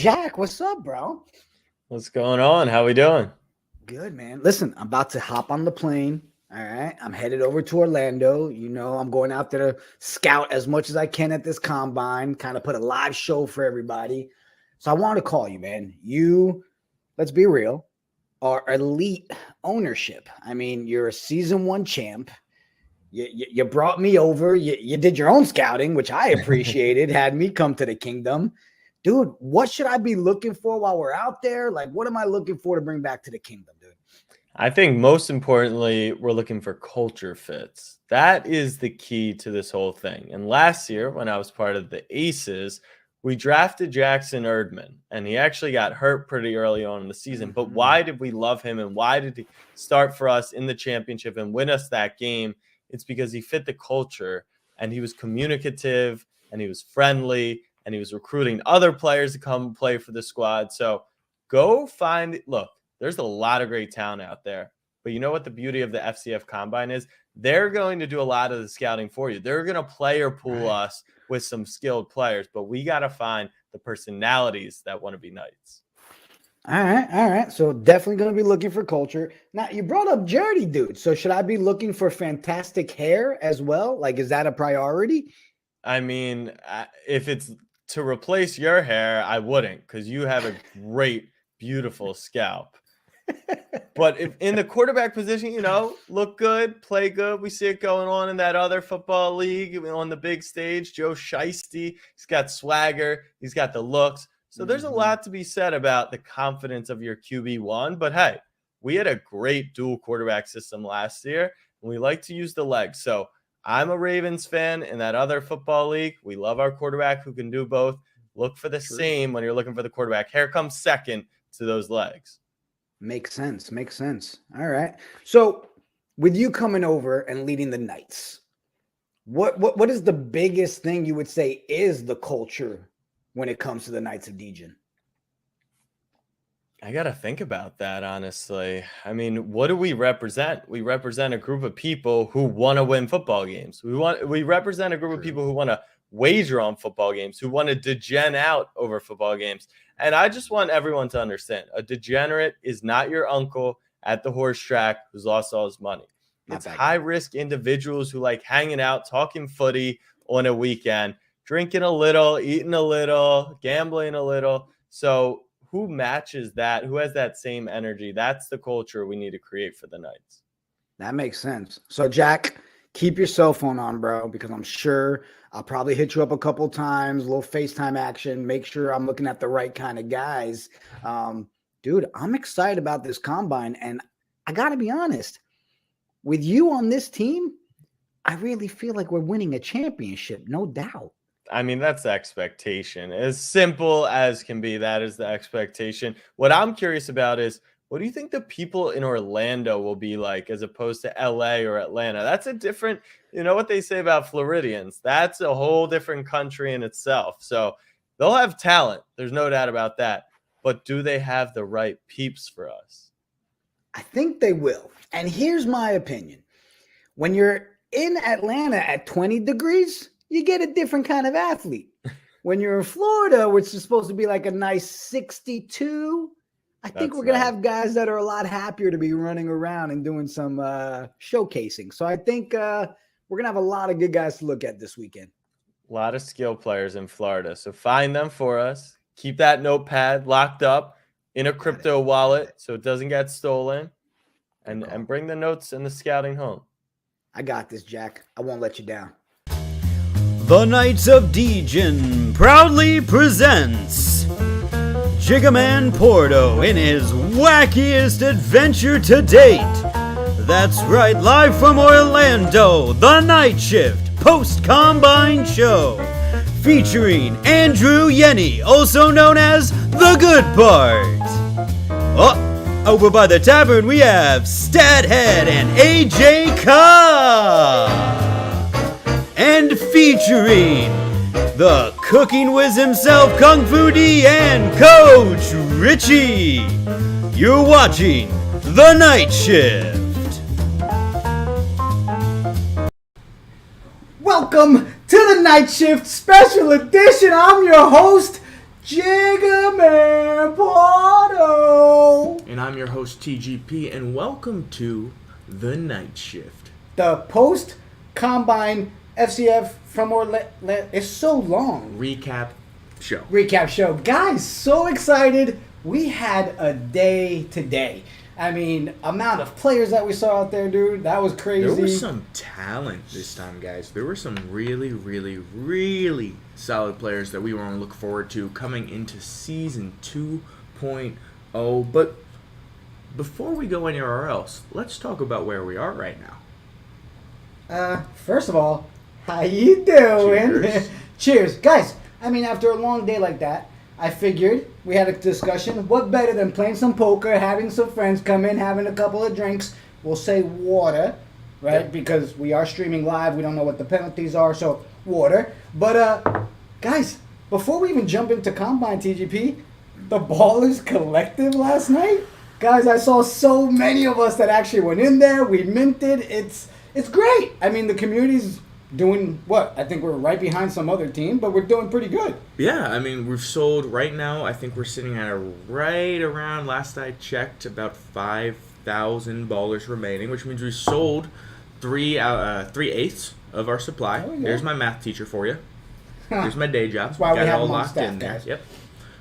Jack, what's up, bro? What's going on? How we doing? Good, man. Listen, I'm about to hop on the plane. All right. I'm headed over to Orlando. You know, I'm going out there to scout as much as I can at this combine, kind of put a live show for everybody. So I want to call you, man. You, let's be real, are elite ownership. I mean, you're a season 1 champ. You brought me over. You did your own scouting, which I appreciated, had me come to the kingdom. Dude, what should I be looking for while we're out there? Like, what am I looking for to bring back to the kingdom, dude? I think most importantly, we're looking for culture fits. That is the key to this whole thing. And last year, when I was part of the Aces, we drafted Jackson Erdman, and he actually got hurt pretty early on in the season. But why did we love him, and why did he start for us in the championship and win us that game? It's because he fit the culture, and he was communicative, and he was friendly, and he was recruiting other players to come play for the squad. So go find – look, there's a lot of great talent out there. But you know what the beauty of the FCF Combine is? They're going to do a lot of the scouting for you. They're going to player pool us with some skilled players. But we got to find the personalities that want to be Knights. All right. So definitely going to be looking for culture. Now, you brought up Jerdy, dude. So should I be looking for fantastic hair as well? Like, is that a priority? I mean, if it's to replace your hair, I wouldn't, because you have a great, beautiful scalp. But if in the quarterback position, you know, look good, play good. We see it going on in that other football league on the big stage. Joe Shiesty, he's got swagger. He's got the looks. So there's a lot to be said about the confidence of your QB1. But, hey, we had a great dual quarterback system last year, and we like to use the legs. So I'm a Ravens fan in that other football league. We love our quarterback who can do both. Look for the same when you're looking for the quarterback. Hair comes second to those legs. Makes sense. All right. So with you coming over and leading the Knights, what is the biggest thing you would say is the culture when it comes to the Knights of Degen? I got to think about that, honestly. I mean, what do we represent? We represent a group of people who want to win football games. We represent a group of people who want to wager on football games, who want to degen out over football games. And I just want everyone to understand, a degenerate is not your uncle at the horse track who's lost all his money. It's high-risk individuals who like hanging out, talking footy on a weekend, drinking a little, eating a little, gambling a little. So who matches that? Who has that same energy? That's the culture we need to create for the Knights. That makes sense. So, Jack, keep your cell phone on, bro, because I'm sure I'll probably hit you up a couple times, a little FaceTime action, make sure I'm looking at the right kind of guys. Dude, I'm excited about this combine, and I got to be honest, with you on this team, I really feel like we're winning a championship, no doubt. I mean, that's the expectation. As simple as can be, that is the expectation. What I'm curious about is, what do you think the people in Orlando will be like as opposed to LA or Atlanta? That's a different, you know what they say about Floridians. That's a whole different country in itself. So they'll have talent. There's no doubt about that. But do they have the right peeps for us? I think they will. And here's my opinion. When you're in Atlanta at 20 degrees, you get a different kind of athlete. When you're in Florida, which is supposed to be like a nice 62, I think we're going to have guys that are a lot happier to be running around and doing some showcasing. So I think we're going to have a lot of good guys to look at this weekend. A lot of skill players in Florida. So find them for us. Keep that notepad locked up in a crypto wallet so it doesn't get stolen. And bring the notes and the scouting home. I got this, Jack. I won't let you down. The Knights of Degen proudly presents JiggaMan Porto in his wackiest adventure to date. That's right, live from Orlando, the Night Shift Post-Combine Show, featuring Andrew Yenny, also known as The Good Part. Over by the tavern we have Stathead and AJ Cobb. And featuring the cooking whiz himself, Kung Fu D, and Coach Richie. You're watching The Night Shift. Welcome to the Night Shift Special Edition. I'm your host, JiggaMan Porto. And I'm your host TGP, and welcome to The Night Shift. The post-combine FCF from Orlando. It's so long. Recap show. Guys, so excited. We had a day today. I mean, amount of players that we saw out there, dude. That was crazy. There was some talent this time, guys. There were some really, really, really solid players that we were going to look forward to coming into Season 2.0. But before we go anywhere else, let's talk about where we are right now. First of all, how you doing? Cheers. Cheers. Guys, I mean, after a long day like that, I figured we had a discussion. What better than playing some poker, having some friends come in, having a couple of drinks. We'll say water, right? Yep. Because we are streaming live. We don't know what the penalties are, so water. But, guys, before we even jump into Combine TGP, the Ballers Collective last night, guys, I saw so many of us that actually went in there. We minted. It's great. I mean, the community's doing what? I think we're right behind some other team, but we're doing pretty good. Yeah, I mean, we've sold right now, I think we're sitting at right around, last I checked, about 5,000 ballers remaining, which means we sold 3/8 of our supply. There we go. There's my math teacher for you. There's my day job. That's why we Got it have all them on locked staff, in there. guys. Yep.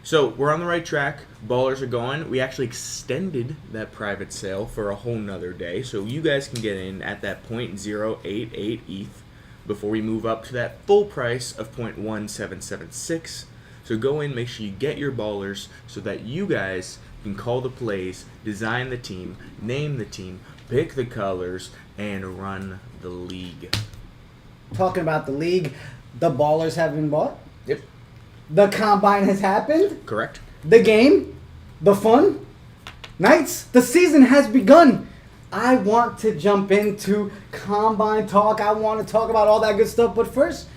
So we're on the right track. Ballers are going. We actually extended that private sale for a whole nother day, so you guys can get in at that 0.088 ETH before we move up to that full price of 0.1776. So go in, make sure you get your ballers so that you guys can call the plays, design the team, name the team, pick the colors, and run the league. Talking about the league, the Ballers have been bought. Yep. The Combine has happened. Correct. The game, the fun, Knights, the season has begun. I want to jump into Combine talk. I want to talk about all that good stuff. But first,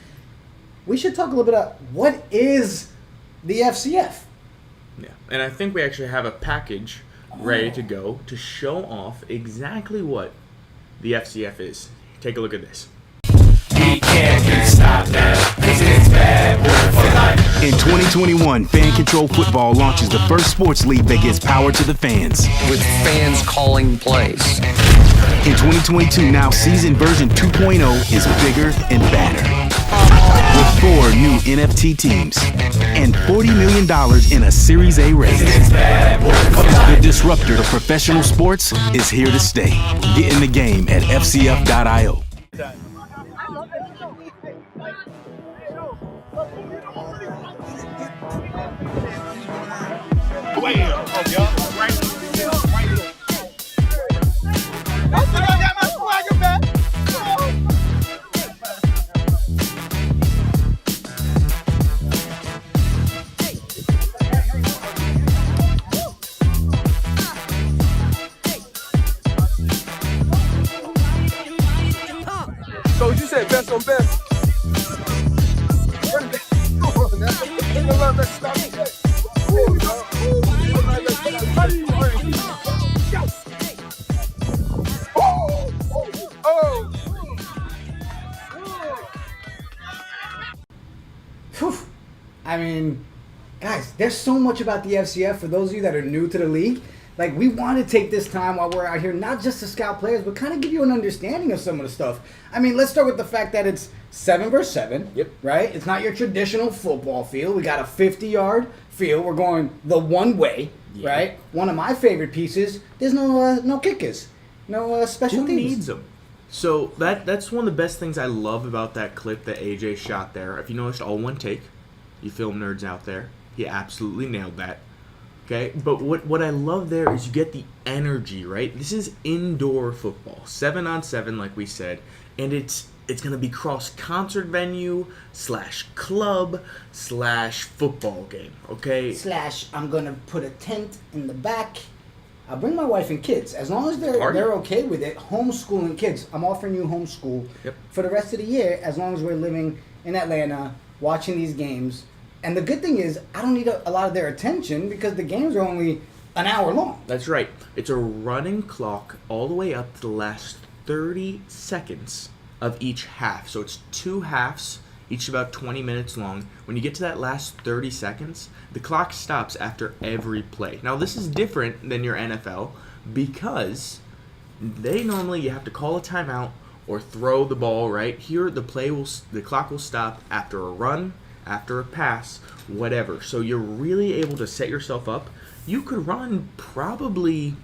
we should talk a little bit about what is the FCF. Yeah. And I think we actually have a package ready to go to show off exactly what the FCF is. Take a look at this. In 2021, Fan Control Football launches the first sports league that gives power to the fans. With fans calling plays. In 2022, now season version 2.0 is bigger and badder. With 4 new NFT teams and $40 million in a Series A raise. The disruptor of professional sports is here to stay. Get in the game at FCF.io. So you said best on best. Whew. I mean, guys, there's so much about the FCF for those of you that are new to the league. Like, we want to take this time while we're out here, not just to scout players, but kind of give you an understanding of some of the stuff. I mean, let's start with the fact that it's 7 versus 7, Yep. right? It's not your traditional football field. We got a 50-yard field. We're going the one way, Yeah. right? One of my favorite pieces, there's no kickers, no special Who teams. needs them? So that's one of the best things I love about that clip that AJ shot there. If you noticed, all one take. You film nerds out there. He absolutely nailed that. Okay, but what I love there is you get the energy, right? This is indoor football, 7-on-7, like we said, and it's gonna be cross concert venue / club / football game. Okay, / I'm gonna put a tent in the back. I'll bring my wife and kids as long as they're Party. okay with it. Homeschooling kids. I'm offering you homeschool Yep. for the rest of the year as long as we're living in Atlanta, watching these games. And the good thing is, I don't need a lot of their attention because the games are only an hour long. that's right. It's a running clock all the way up to the last 30 seconds of each half. So it's 2 halves each about 20 minutes long. When you get to that last 30 seconds, the clock stops after every play. Now, this is different than your NFL because they normally you have to call a timeout or throw the ball, right? Here, the clock will stop after a run, after a pass, whatever. So you're really able to set yourself up. You could run probably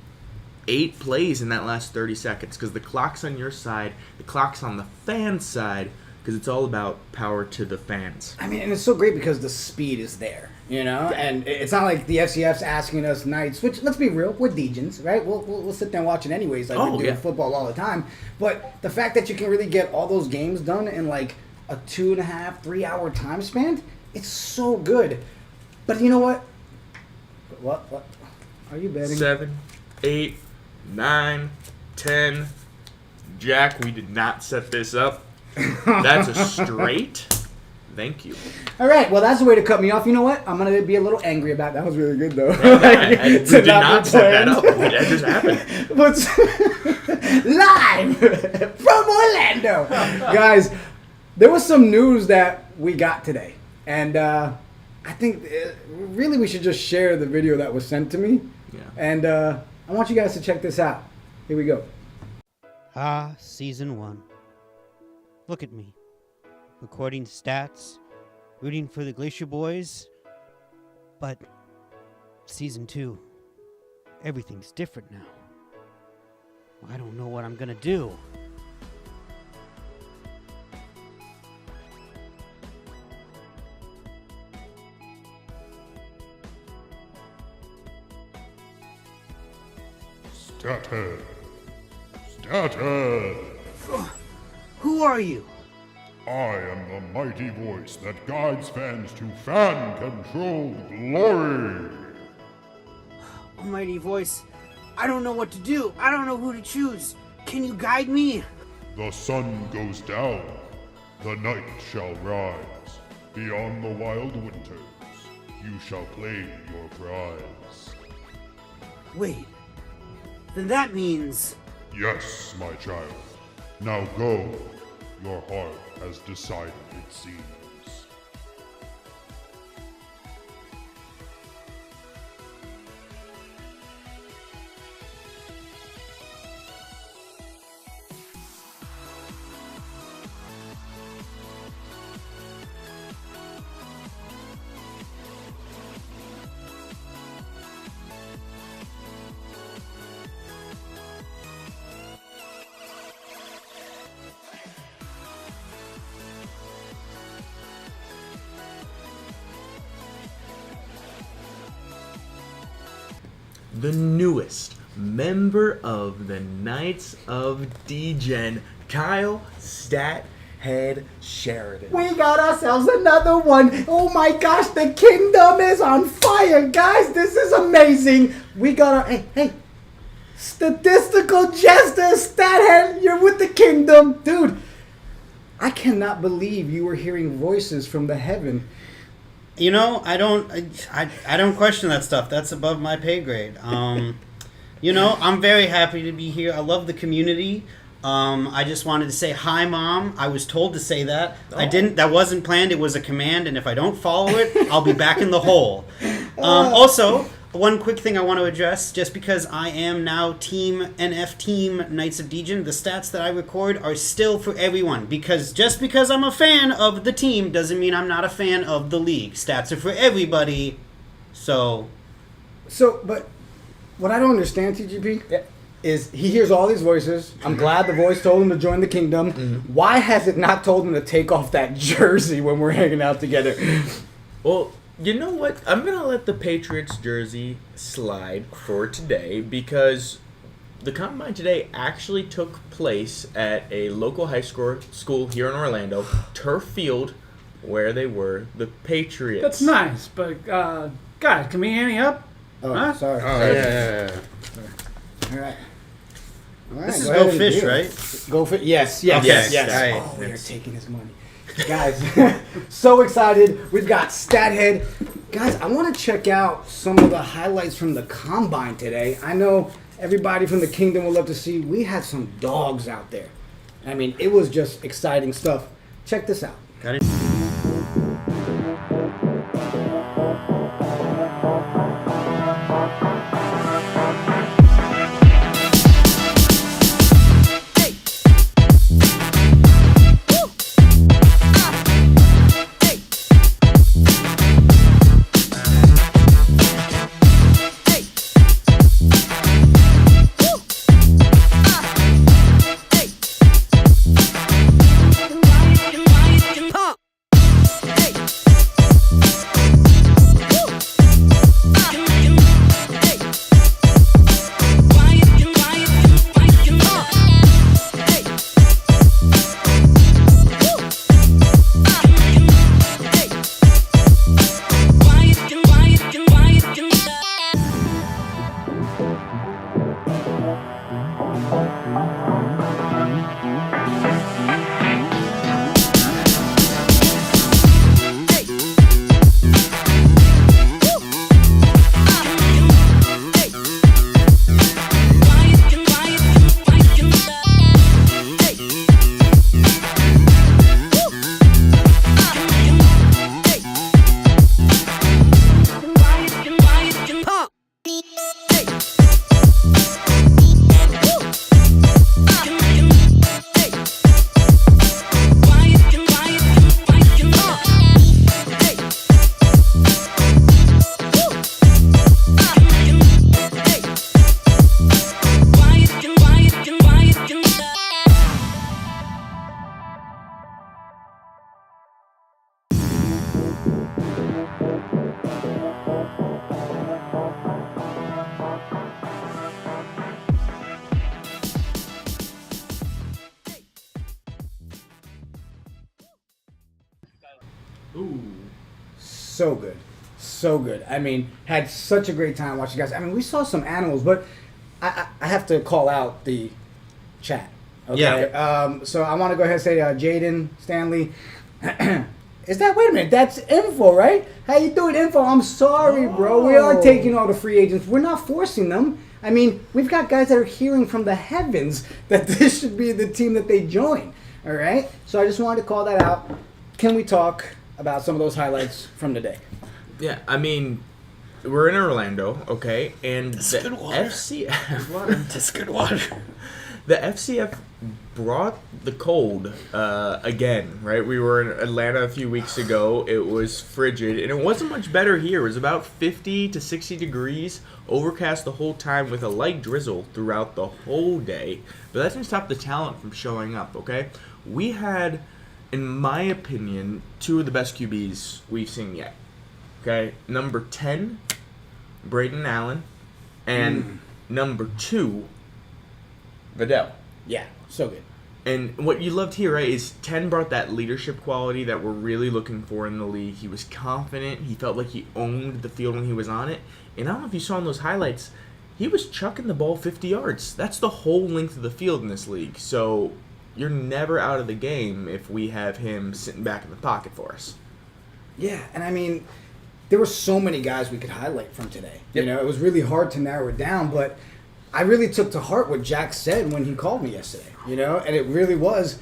8 plays in that last 30 seconds because the clock's on your side, the clock's on the fan side, because it's all about power to the fans. I mean, and it's so great because the speed is there, you know? And it's not like the FCF's asking us Knights, which, let's be real, we're Degens, right? We'll sit there and watch it anyways, like we're doing football all the time. But the fact that you can really get all those games done in like a 2.5, 3 hour time span, it's so good. But you know what? What? Are you betting? 7, 8, 9, 10. Jack, we did not set this up. That's a straight. Thank you. All right, well, that's the way to cut me off. You know what? I'm going to be a little angry about that. That was really good, though. I did not set that up. That just happened. But live from Orlando. Guys, there was some news that we got today. And I think really we should just share the video that was sent to me. Yeah. And I want you guys to check this out. Here we go. Season 1. Look at me. Recording stats, rooting for the Glacier Boys. But Season 2, everything's different now. I don't know what I'm gonna do. Stathead. Stathead. Who are you? I am the mighty voice that guides fans to fan-controlled glory. Almighty voice, I don't know what to do. I don't know who to choose. Can you guide me? The sun goes down. The night shall rise. Beyond the wild winters, you shall claim your prize. Wait, then that means... Yes, my child. Now go. Your heart has decided, it seems. The newest member of the Knights of Degen, Kyle Stathead Sheridan. We got ourselves another one. Oh my gosh, the kingdom is on fire, guys. This is amazing. We got our hey, statistical jester Stathead. You're with the kingdom, dude. I cannot believe you were hearing voices from the heaven. You know, I don't question that stuff. That's above my pay grade. You know, I'm very happy to be here. I love the community. I just wanted to say hi, Mom. I was told to say that. I didn't. That wasn't planned. It was a command, and if I don't follow it, I'll be back in the hole. Also, one quick thing I want to address, just because I am now Team NF Team Knights of Degen, the stats that I record are still for everyone. Because just because I'm a fan of the team doesn't mean I'm not a fan of the league. Stats are for everybody. So, but what I don't understand, TGP, is he hears all these voices. I'm glad the voice told him to join the kingdom. Mm-hmm. Why has it not told him to take off that jersey when we're hanging out together? Well, you know what? I'm going to let the Patriots jersey slide for today because the Combine today actually took place at a local high school here in Orlando, Turf Field, where they were the Patriots. That's nice, but, God, can we ante up? Oh, huh? Sorry. Oh, yeah. All right. This is Go Fish, right? Go Fish. Yes. Right. Oh, we are taking his money. Guys, so excited. We've got Stathead. Guys, I want to check out some of the highlights from the Combine today. I know everybody from the Kingdom would love to see. We had some dogs out there. I mean, it was just exciting stuff. Check this out. Got it. Ooh. So good. So good. I mean, had such a great time watching guys. I mean, we saw some animals, but I have to call out the chat. Okay? Yeah. So I want to go ahead and say Jaden, Stanley. Is that, wait a minute, that's Info, right? How you doing, Info? I'm sorry, bro. We are taking all the free agents. We're not forcing them. I mean, we've got guys that are hearing from the heavens that this should be the team that they join. All right? So I just wanted to call that out. Can we talk about some of those highlights from today? Yeah, I mean, we're in Orlando, okay, and the FCF. That's good water. The FCF brought the cold again, right? We were in Atlanta a few weeks ago. It was frigid, and it wasn't much better here. It was about 50 to 60 degrees, overcast the whole time with a light drizzle throughout the whole day. But that didn't stop the talent from showing up, okay? We had, in my opinion, two of the best QBs we've seen yet. Okay, number 10, Braden Allen, and number 2, Vidal. Yeah, so good. And what you loved here, right, is 10 brought that leadership quality that we're really looking for in the league. He was confident. He felt like he owned the field when he was on it. And I don't know if you saw in those highlights, he was chucking the ball 50 yards. That's the whole length of the field in this league. So you're never out of the game if we have him sitting back in the pocket for us. Yeah, and I mean, there were so many guys we could highlight from today. You know, it was really hard to narrow it down, but I really took to heart what Jack said when he called me yesterday, you know, and it really was,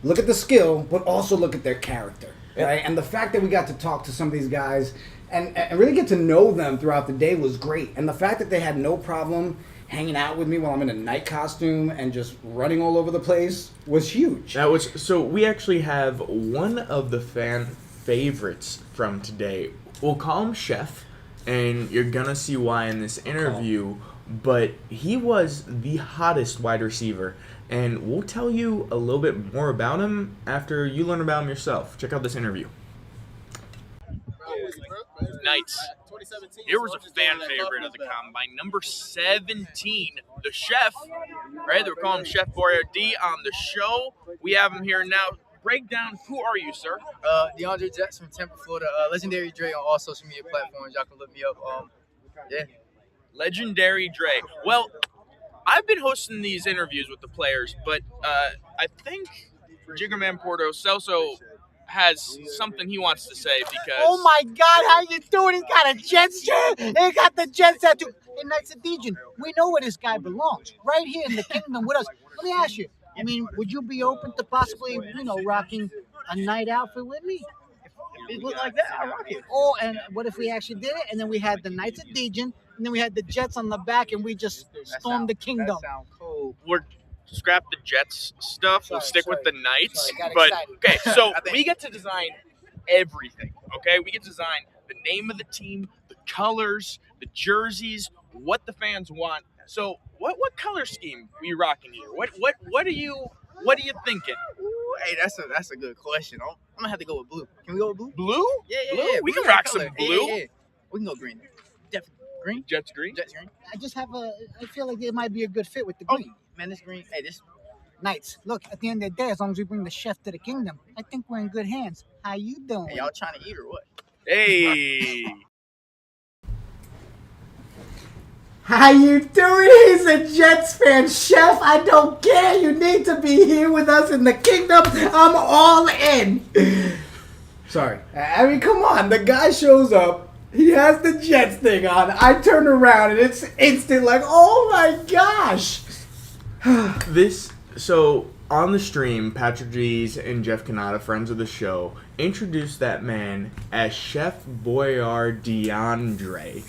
look at the skill, but also look at their character, right? And the fact that we got to talk to some of these guys and really get to know them throughout the day was great. And the fact that they had no problem hanging out with me while I'm in a night costume and just running all over the place was huge. That was, so we actually have one of the fan favorites from today. We'll call him Chef, and you're gonna see why in this interview, but he was the hottest wide receiver, and we'll tell you a little bit more about him after you learn about him yourself. Check out this interview. Knights. Here was a fan favorite of the combine, number 17, the Chef, right? They were calling him Chef Boyardee on the show. We have him here now. Break down, who are you, sir? DeAndre Jackson from Tampa, Florida. Legendary Dre on all social media platforms. Y'all can look me up. Yeah. Legendary Dre. Well, I've been hosting these interviews with the players, but I think JiggaMan Porto Celso has something he wants to say because... Oh my God, how you doing? He got a Jets shirt. He got the Jets tattoo. Hey, Knights of Degen, we know where this guy belongs. Right here in the kingdom with us. Let me ask you. I mean, would you be open to possibly, you know, rocking a night outfit with me? If it looked like that, I'll rock it. Oh, and what if we actually did it? And then we had the Knights of Degen, and then we had the Jets on the back, and we just stormed the kingdom. That sounds cool. We're scrap the Jets stuff. We'll stick with the Knights. Got But excited. okay, so we get to design everything. Okay, we get to design the name of the team, the colors, the jerseys, what the fans want. So what color scheme are you rocking here? What are you thinking? Ooh, hey, that's a good question. I'm gonna have to go with blue. Can we go with blue? Blue? Yeah. Blue? We Blue can rock color. some blue. Yeah. We can go green. Definitely green. Jets green. Jets green. I feel like it might be a good fit with the Oh green. man, this green. Hey, this. Knights, look, at the end of the day, as long as we bring the Chef to the kingdom, I think we're in good hands. How you doing? Hey, y'all trying to eat or what? Hey. How you doing? He's a Jets fan. Chef, I don't care. You need to be here with us in the kingdom. I'm all in. Sorry. I mean, come on. The guy shows up. He has the Jets thing on. I turn around and it's instant like, oh my gosh. So on the stream, Patrick G's and Jeff Canada, friends of the show, introduced that man as Chef Boyard DeAndre.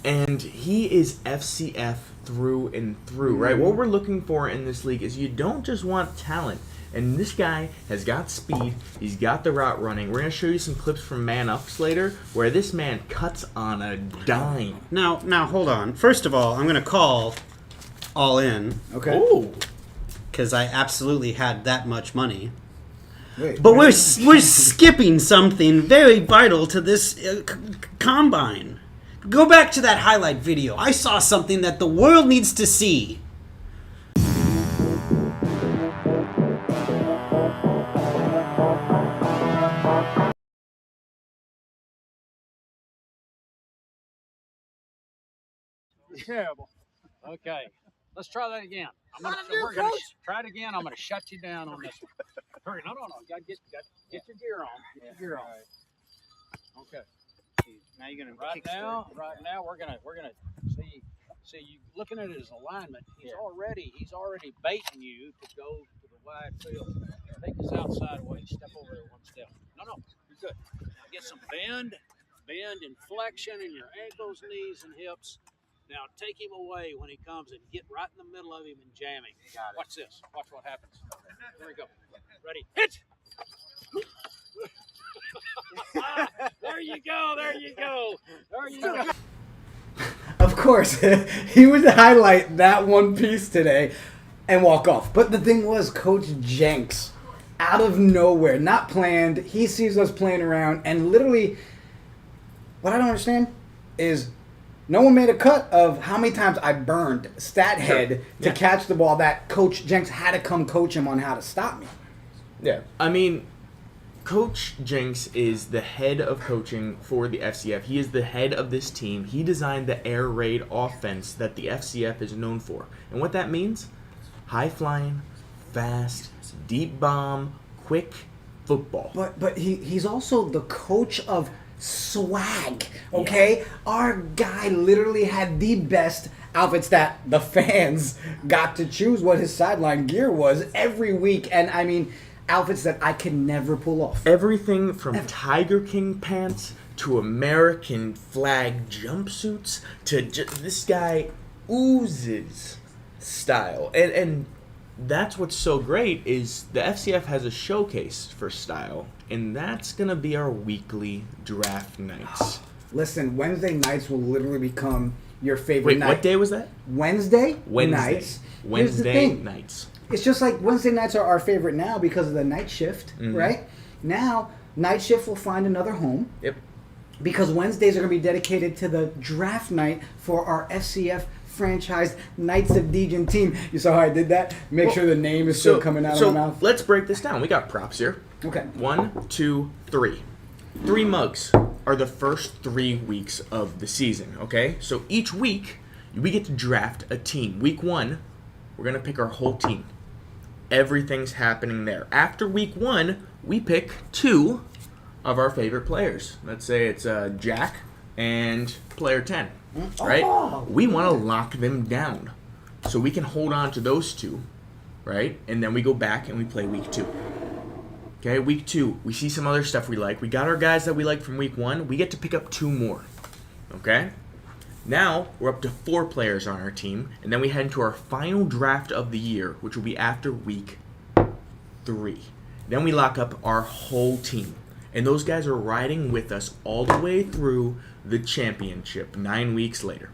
And he is FCF through and through, right? What we're looking for in this league is you don't just want talent. And this guy has got speed. He's got the route running. We're going to show you some clips from Man Ups later where this man cuts on a dime. Now, hold on. First of all, I'm going to call all in. Okay. Ooh. Because I absolutely had that much money. Wait, but we're skipping something very vital to this combine. Go back to that highlight video. I saw something that the world needs to see. Terrible. Okay, let's try that again. We're gonna try it again. I'm gonna shut you down on this one. Hurry, no. You gotta get your gear on. Get your gear on. Okay. Now you're gonna right now we're gonna see you looking at his alignment. He's already baiting you to go to the wide field. Take his outside away. Step over there one step. No, you're good. Now get some bend and flexion in your ankles, knees, and hips. Now take him away when he comes and get right in the middle of him and jam him. Watch this. Watch what happens. Here we go. Ready? Hit! There you go. Of course, he would highlight that one piece today and walk off. But the thing was, Coach Jenks, out of nowhere, not planned, he sees us playing around, and literally, what I don't understand is no one made a cut of how many times I burned Stathead to catch the ball that Coach Jenks had to come coach him on how to stop me. Yeah. I mean, Coach Jenks is the head of coaching for the FCF. He is the head of this team. He designed the air raid offense that the FCF is known for. And what that means? High flying, fast, deep bomb, quick football. But he's also the coach of swag, okay? Our guy literally had the best outfits that the fans got to choose what his sideline gear was every week. And I mean, outfits that I could never pull off. Everything from Tiger King pants to American flag jumpsuits to this guy oozes style. And that's what's so great is the FCF has a showcase for style, and that's going to be our weekly draft nights. Listen, Wednesday nights will literally become your favorite night. Wait, what day was that? Wednesday nights. Wednesday nights. It's just like Wednesday nights are our favorite now because of the night shift, right? Now, night shift will find another home. Yep. Because Wednesdays are going to be dedicated to the draft night for our FCF franchise Knights of Degen team. You saw how I did that? Make sure the name is still coming out of my mouth. So let's break this down. We got props here. Okay. 1, 2, 3. 3 mugs are the first 3 weeks of the season, okay? So each week, we get to draft a team. Week 1, we're going to pick our whole team. Everything's happening there. After week 1, we pick 2 of our favorite players. Let's say it's Jack and player 10, right? Oh. We want to lock them down so we can hold on to those 2, right? And then we go back and we play week 2. Okay, week 2, we see some other stuff we like. We got our guys that we like from week 1. We get to pick up 2 more, okay? Now, we're up to 4 players on our team, and then we head into our final draft of the year, which will be after week 3. Then we lock up our whole team, and those guys are riding with us all the way through the championship 9 weeks later.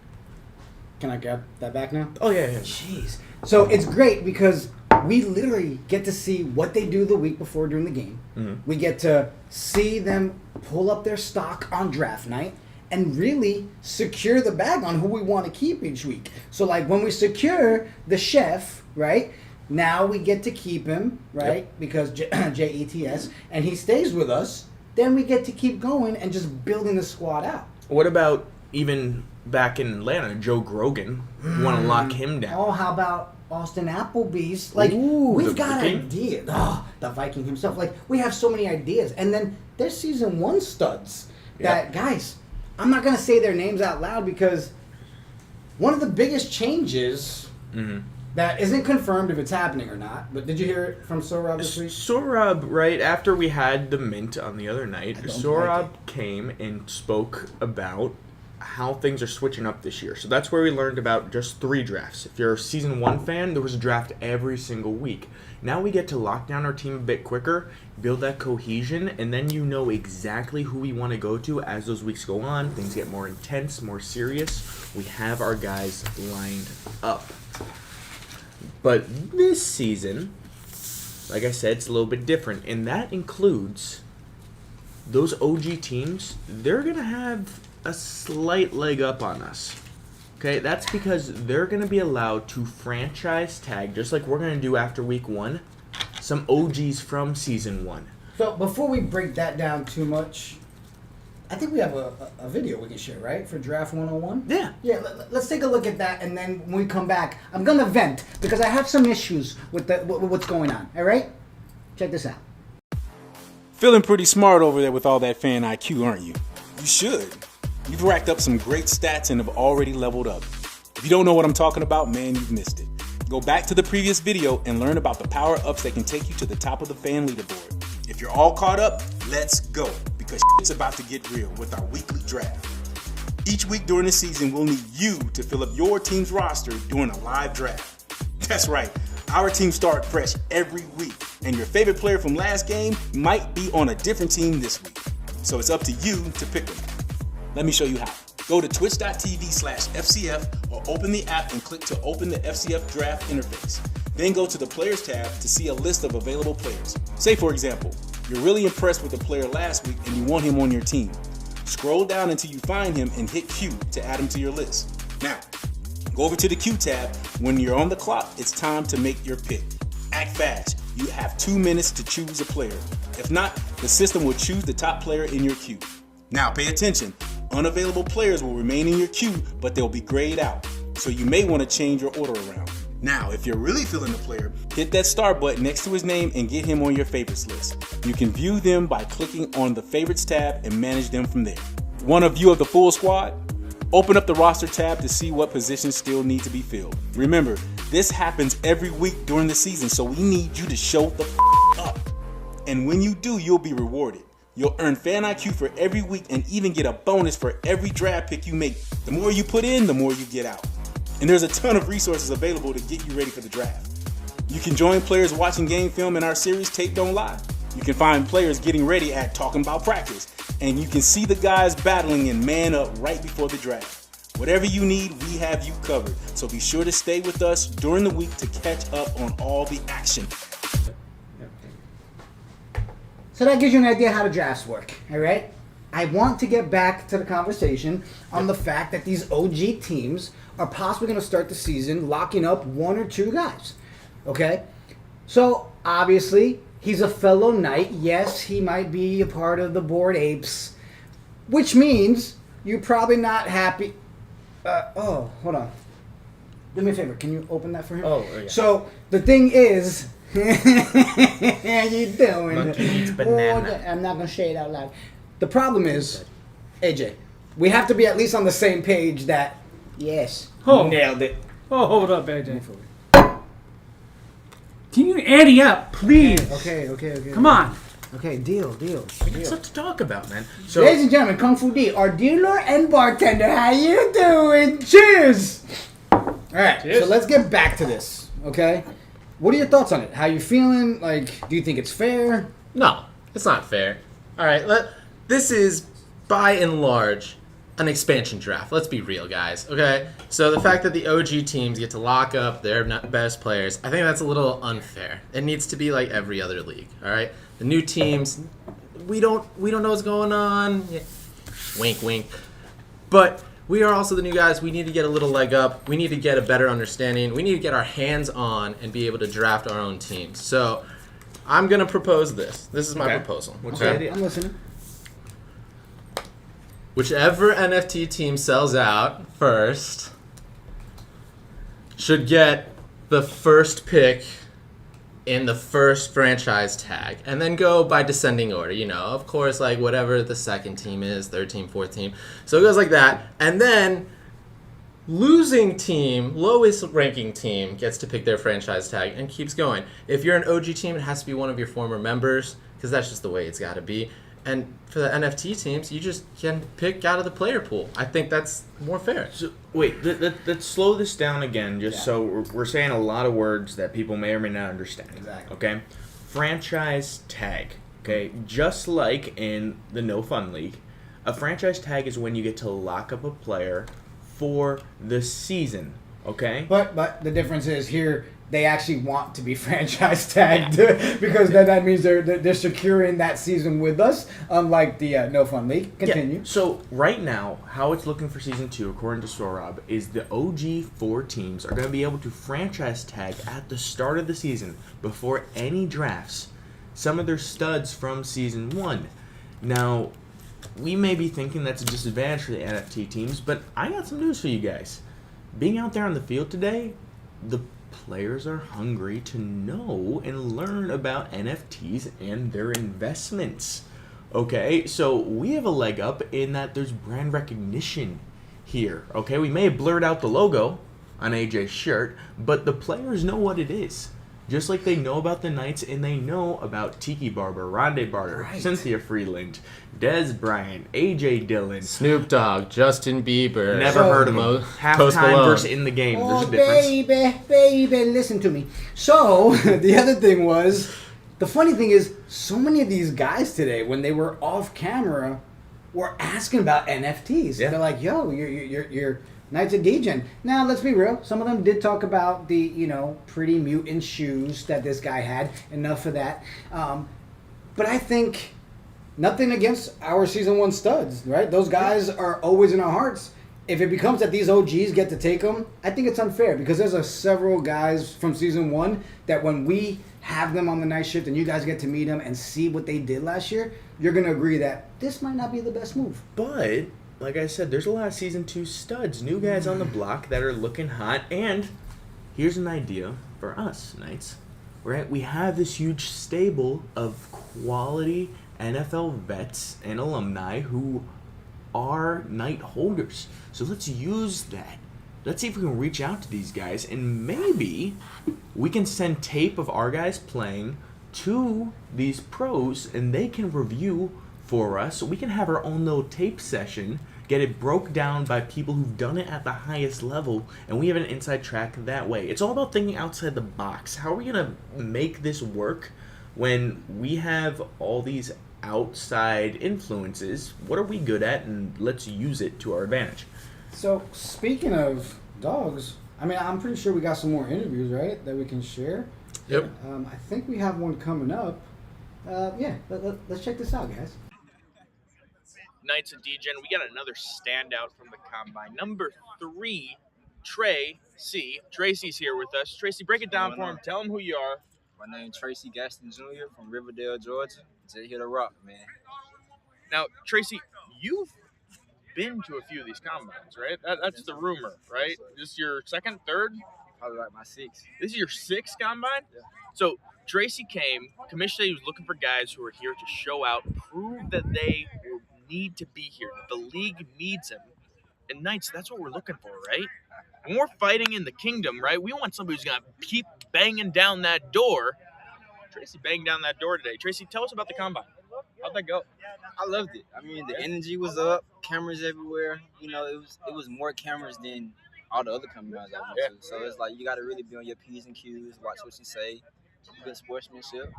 Can I grab that back now? Oh, yeah. Jeez. So it's great because we literally get to see what they do the week before during the game. Mm-hmm. We get to see them pull up their stock on draft night and really secure the bag on who we want to keep each week. So like when we secure the chef, right? Now we get to keep him, right? Yep. Because JETS, and he stays with us. Then we get to keep going and just building the squad out. What about even back in Atlanta, Joe Grogan. Want to lock him down. Oh, how about Austin Applebee's? Like, Ooh, we've the got Viking? ideas. Oh, the Viking himself. Like, we have so many ideas. And then there's season 1 studs that, guys, I'm not going to say their names out loud because one of the biggest changes that isn't confirmed if it's happening or not, but did you hear it from Sorab this week? Sorab, right after we had the mint on the other night, Sorab came and spoke about how things are switching up this year. So that's where we learned about just 3 drafts. If you're a season 1 fan, there was a draft every single week. Now we get to lock down our team a bit quicker, build that cohesion, and then you know exactly who we want to go to as those weeks go on. Things get more intense, more serious. We have our guys lined up. But this season, like I said, it's a little bit different. And that includes those OG teams. They're going to have a slight leg up on us. Okay, that's because they're going to be allowed to franchise tag, just like we're going to do after week 1, some OGs from season 1. So before we break that down too much, I think we have a video we can share, right, for Draft 101? Yeah. Yeah, let's take a look at that, and then when we come back, I'm going to vent, because I have some issues with what's going on, all right? Check this out. Feeling pretty smart over there with all that fan IQ, aren't you? You should. You've racked up some great stats and have already leveled up. If you don't know what I'm talking about, man, you've missed it. Go back to the previous video and learn about the power-ups that can take you to the top of the fan leaderboard. If you're all caught up, let's go, because it's about to get real with our weekly draft. Each week during the season, we'll need you to fill up your team's roster during a live draft. That's right, our team starts fresh every week, and your favorite player from last game might be on a different team this week. So it's up to you to pick them. Let me show you how. Go to twitch.tv/FCF or open the app and click to open the FCF draft interface. Then go to the Players tab to see a list of available players. Say, for example, you're really impressed with the player last week and you want him on your team. Scroll down until you find him and hit Q to add him to your list. Now, go over to the Q tab. When you're on the clock, it's time to make your pick. Act fast. You have 2 minutes to choose a player. If not, the system will choose the top player in your queue. Now, pay attention. Unavailable players will remain in your queue, but they'll be grayed out. So you may want to change your order around. Now, if you're really feeling the player, hit that star button next to his name and get him on your favorites list. You can view them by clicking on the favorites tab and manage them from there. Want a view of the full squad? Open up the roster tab to see what positions still need to be filled. Remember, this happens every week during the season, so we need you to show the up. And when you do, you'll be rewarded. You'll earn fan IQ for every week and even get a bonus for every draft pick you make. The more you put in, the more you get out. And there's a ton of resources available to get you ready for the draft. You can join players watching game film in our series Tape Don't Lie. You can find players getting ready at Talking About Practice. And you can see the guys battling and man up right before the draft. Whatever you need, we have you covered. So be sure to stay with us during the week to catch up on all the action. So that gives you an idea how the drafts work, all right? I want to get back to the conversation on the fact that these OG teams are possibly going to start the season locking up 1 or 2 guys, okay? So, obviously, he's a fellow Knight. Yes, he might be a part of the Bored Apes, which means you're probably not happy. Oh, hold on. Do me a favor. Can you open that for him? Oh, yeah. So, the thing is... How you doing? Monkey eats banana. I'm not going to say it out loud. The problem is, AJ, we have to be at least on the same page that, yes, nailed it. Oh, hold up, AJ. Can you ante up, please? Okay. Come on. Okay, deal. We got stuff to talk about, man. So, ladies and gentlemen, Kung Fu D, our dealer and bartender, how you doing? Cheers! All right, so let's get back to this, okay? What are your thoughts on it? How you feeling? Like, do you think it's fair? No, it's not fair. All right, this is, by and large, an expansion draft. Let's be real, guys, okay? So the fact that the OG teams get to lock up their best players, I think that's a little unfair. It needs to be like every other league, all right? The new teams, we don't know what's going on. Yeah. Wink, wink. But we are also the new guys. We need to get a little leg up. We need to get a better understanding. We need to get our hands on and be able to draft our own teams. So I'm going to propose this. This is my proposal. What's the idea? I'm listening. whichever NFT team sells out first should get the first pick in the first franchise tag, and then go by descending order. You know, of course, like whatever the second team is, third team, fourth team. So it goes like that, and then losing team, lowest ranking team, gets to pick their franchise tag and keeps going. If you're an OG team, it has to be one of your former members, because that's just the way it's got to be. And for the NFT teams, you just can pick out of the player pool. I think that's more fair. So, wait, let's slow this down again, just so we're saying a lot of words that people may or may not understand. Exactly. Okay? Franchise tag. Okay? Just like in the No Fun League, a franchise tag is when you get to lock up a player for the season. Okay? But the difference is here, they actually want to be franchise tagged because then that means they're securing that season with us, unlike the No Fun League. Continue. Yeah. So right now, how it's looking for season 2, according to Sorob, is the OG 4 teams are going to be able to franchise tag at the start of the season before any drafts some of their studs from season 1. Now, we may be thinking that's a disadvantage for the NFT teams, but I got some news for you guys. Being out there on the field today, the players are hungry to know and learn about NFTs and their investments. Okay, so we have a leg up in that there's brand recognition here. Okay, we may have blurred out the logo on AJ's shirt, but the players know what it is. Just like they know about the Knights and they know about Tiki Barber, Rondé Barber, Cynthia Freeland, Des Bryant, AJ Dillon, Snoop Dogg, Justin Bieber. Never heard of them. Halftime versus in the game. There's a difference. Baby, listen to me. So, the other thing was, the funny thing is, so many of these guys today, when they were off camera, were asking about NFTs. Yeah. They're like, yo, you're Knights of Degen. Now, let's be real. Some of them did talk about the, pretty mutant shoes that this guy had. Enough of that. But I think nothing against our season 1 studs, right? Those guys are always in our hearts. If it becomes that these OGs get to take them, I think it's unfair because there's several guys from season 1 that when we have them on the night shift and you guys get to meet them and see what they did last year, you're going to agree that this might not be the best move. But, like I said, there's a lot of season 2 studs, new guys on the block that are looking hot. And here's an idea for us, Knights. Right? We have this huge stable of quality NFL vets and alumni who are Knight holders. So let's use that. Let's see if we can reach out to these guys and maybe we can send tape of our guys playing to these pros and they can review for us. So we can have our own little tape session, get it broke down by people who've done it at the highest level, and we have an inside track that way. It's all about thinking outside the box. How are we going to make this work when we have all these outside influences? What are we good at, and let's use it to our advantage. So, speaking of dogs, I mean, I'm pretty sure we got some more interviews, right, that we can share. Yep. I think we have one coming up. Let's check this out, guys. Knights of Degen, we got another standout from the combine. Number 3, Tracy. Tracy's here with us. Tracy, break it down for him. Tell him who you are. My name's Tracy Gaston Jr. from Riverdale, Georgia. Just here to rock, man. Now, Tracy, you've been to a few of these combines, right? That's the rumor, right? This is your second, third? Probably like my 6th. This is your 6th combine? Yeah. So, Tracy came. Commissioner said he was looking for guys who are here to show out, prove that they need to be here, that the league needs him. And Knights, that's what we're looking for, right? When we're fighting in the kingdom, right, we want somebody who's going to keep banging down that door. Tracy banged down that door today. Tracy, tell us about the combine. How'd that go? I loved it. I mean, the energy was up, cameras everywhere. You know, it was more cameras than all the other combines I went to. So it's like you got to really be on your P's and Q's, watch what you say, good sportsmanship,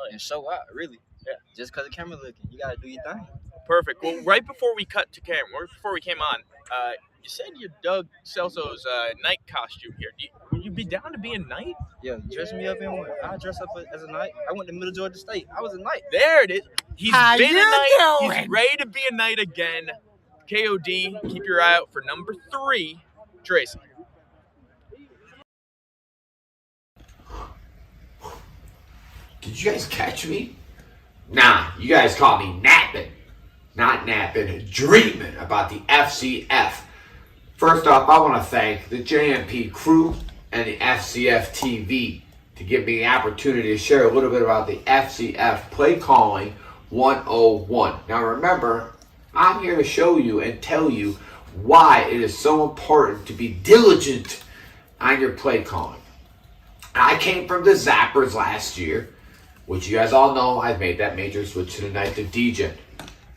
and show out, really. Yeah. Just because the camera looking, you got to do your thing. Perfect. Well, right before we cut to camera, right before we came on, you said you dug Celso's knight costume here. Would you be down to be a knight? Yeah, dress me up in one. I'll dress up as a knight. I went to Middle Georgia State. I was a knight. There it is. He's How been a you knight. doing? He's ready to be a knight again. KOD, keep your eye out for number 3, Tracy. Did you guys catch me? Nah, you guys caught me napping. not napping, dreaming about the FCF. First off, I want to thank the JMP crew and the FCF TV to give me the opportunity to share a little bit about the FCF Play Calling 101. Now remember, I'm here to show you and tell you why it is so important to be diligent on your play calling. I came from the Zappers last year, which you guys all know I've made that major switch to the Knights of Degen.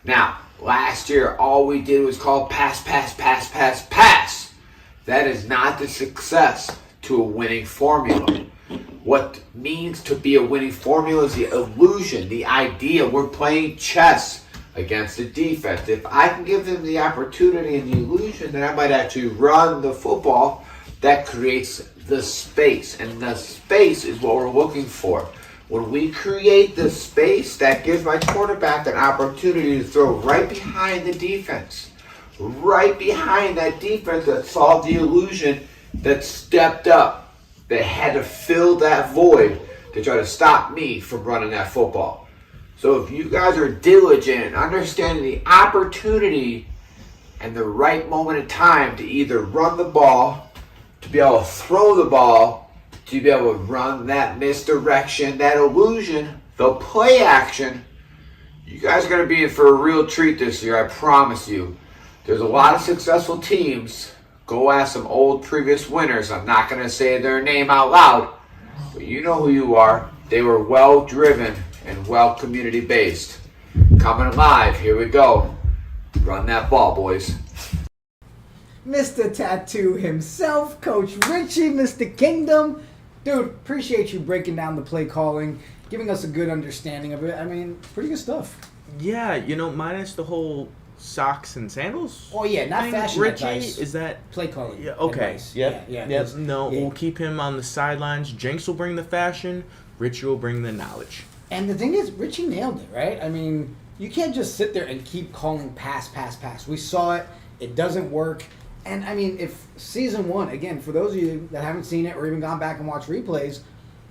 Now, last year all we did was call pass, pass, pass, pass, pass. That is not the success to a winning formula. What means to be a winning formula is the illusion, the idea. We're playing chess against the defense. If I can give them the opportunity and the illusion that I might actually run the football, that creates the space. And the space is what we're looking for. When we create the space, that gives my quarterback an opportunity to throw right behind the defense. Right behind that defense that saw the illusion, that stepped up, that had to fill that void to try to stop me from running that football. So if you guys are diligent, understanding the opportunity and the right moment in time to either run the ball, to be able to throw the ball, to be able to run that misdirection, that illusion, the play action, you guys are going to be in for a real treat this year, I promise you. There's a lot of successful teams. Go ask some old previous winners. I'm not going to say their name out loud, but you know who you are. They were well driven and well community based. Coming live, here we go. Run that ball, boys. Mr. Tattoo himself, Coach Richie, Mr. Kingdom. Dude, appreciate you breaking down the play calling, giving us a good understanding of it. I mean, pretty good stuff. Yeah, you know, minus the whole socks and sandals. Oh yeah, not thing. fashion Richie, advice. is that play calling? Yeah, okay. Advice. Yep. Yeah. Yep. No, we'll keep him on the sidelines. Jenks will bring the fashion. Richie will bring the knowledge. And the thing is, Richie nailed it, right? I mean, you can't just sit there and keep calling pass, pass, pass. We saw it. It doesn't work. And, I mean, if season one, again, for those of you that haven't seen it or even gone back and watched replays,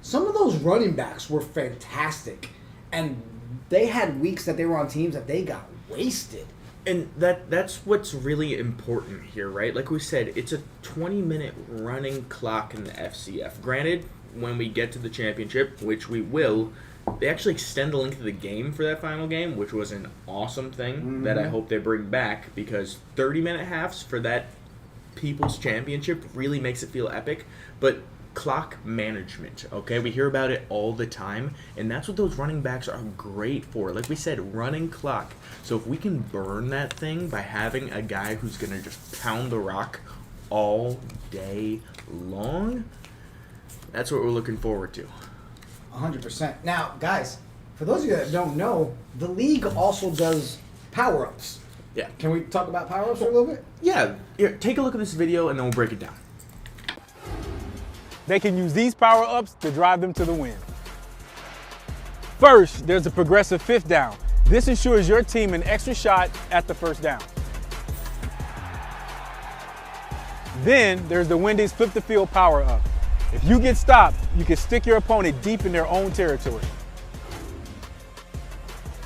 some of those running backs were fantastic. And they had weeks that they were on teams that they got wasted. And that's what's really important here, right? Like we said, it's a 20-minute running clock in the FCF. Granted, when we get to the championship, which we will, they actually extend the length of the game for that final game, which was an awesome thing that I hope they bring back, because 30-minute halves for that People's Championship really makes it feel epic. But clock management, okay? We hear about it all the time, and that's what those running backs are great for. Like we said, running clock. So if we can burn that thing by having a guy who's going to just pound the rock all day long, that's what we're looking forward to. 100%. Now, guys, for those of you that don't know, the league also does power-ups. Yeah. Can we talk about power-ups for a little bit? Yeah. Here, take a look at this video, and then we'll break it down. They can use these power-ups to drive them to the win. First, there's a progressive fifth down. This ensures your team an extra shot at the first down. Then, there's the Wendy's Flip the Field power-up. If you get stopped, you can stick your opponent deep in their own territory.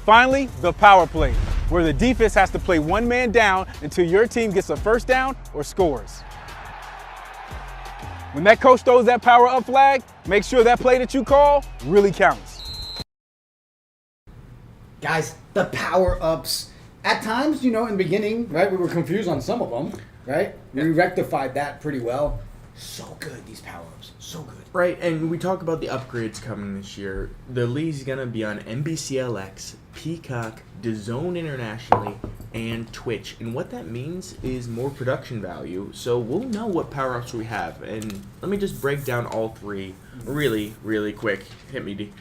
Finally, the power play, where the defense has to play one man down until your team gets a first down or scores. When that coach throws that power up flag, make sure that play that you call really counts. Guys, the power-ups. At times, you know, in the beginning, right, we were confused on some of them, right? Yeah. We rectified that pretty well. So good, these power-ups. So good. Right, and we talk about the upgrades coming this year. The league's going to be on NBCLX, Peacock, DAZN internationally, and Twitch. And what that means is more production value. So we'll know what power-ups we have. And let me just break down all three really, really quick. Hit me, D.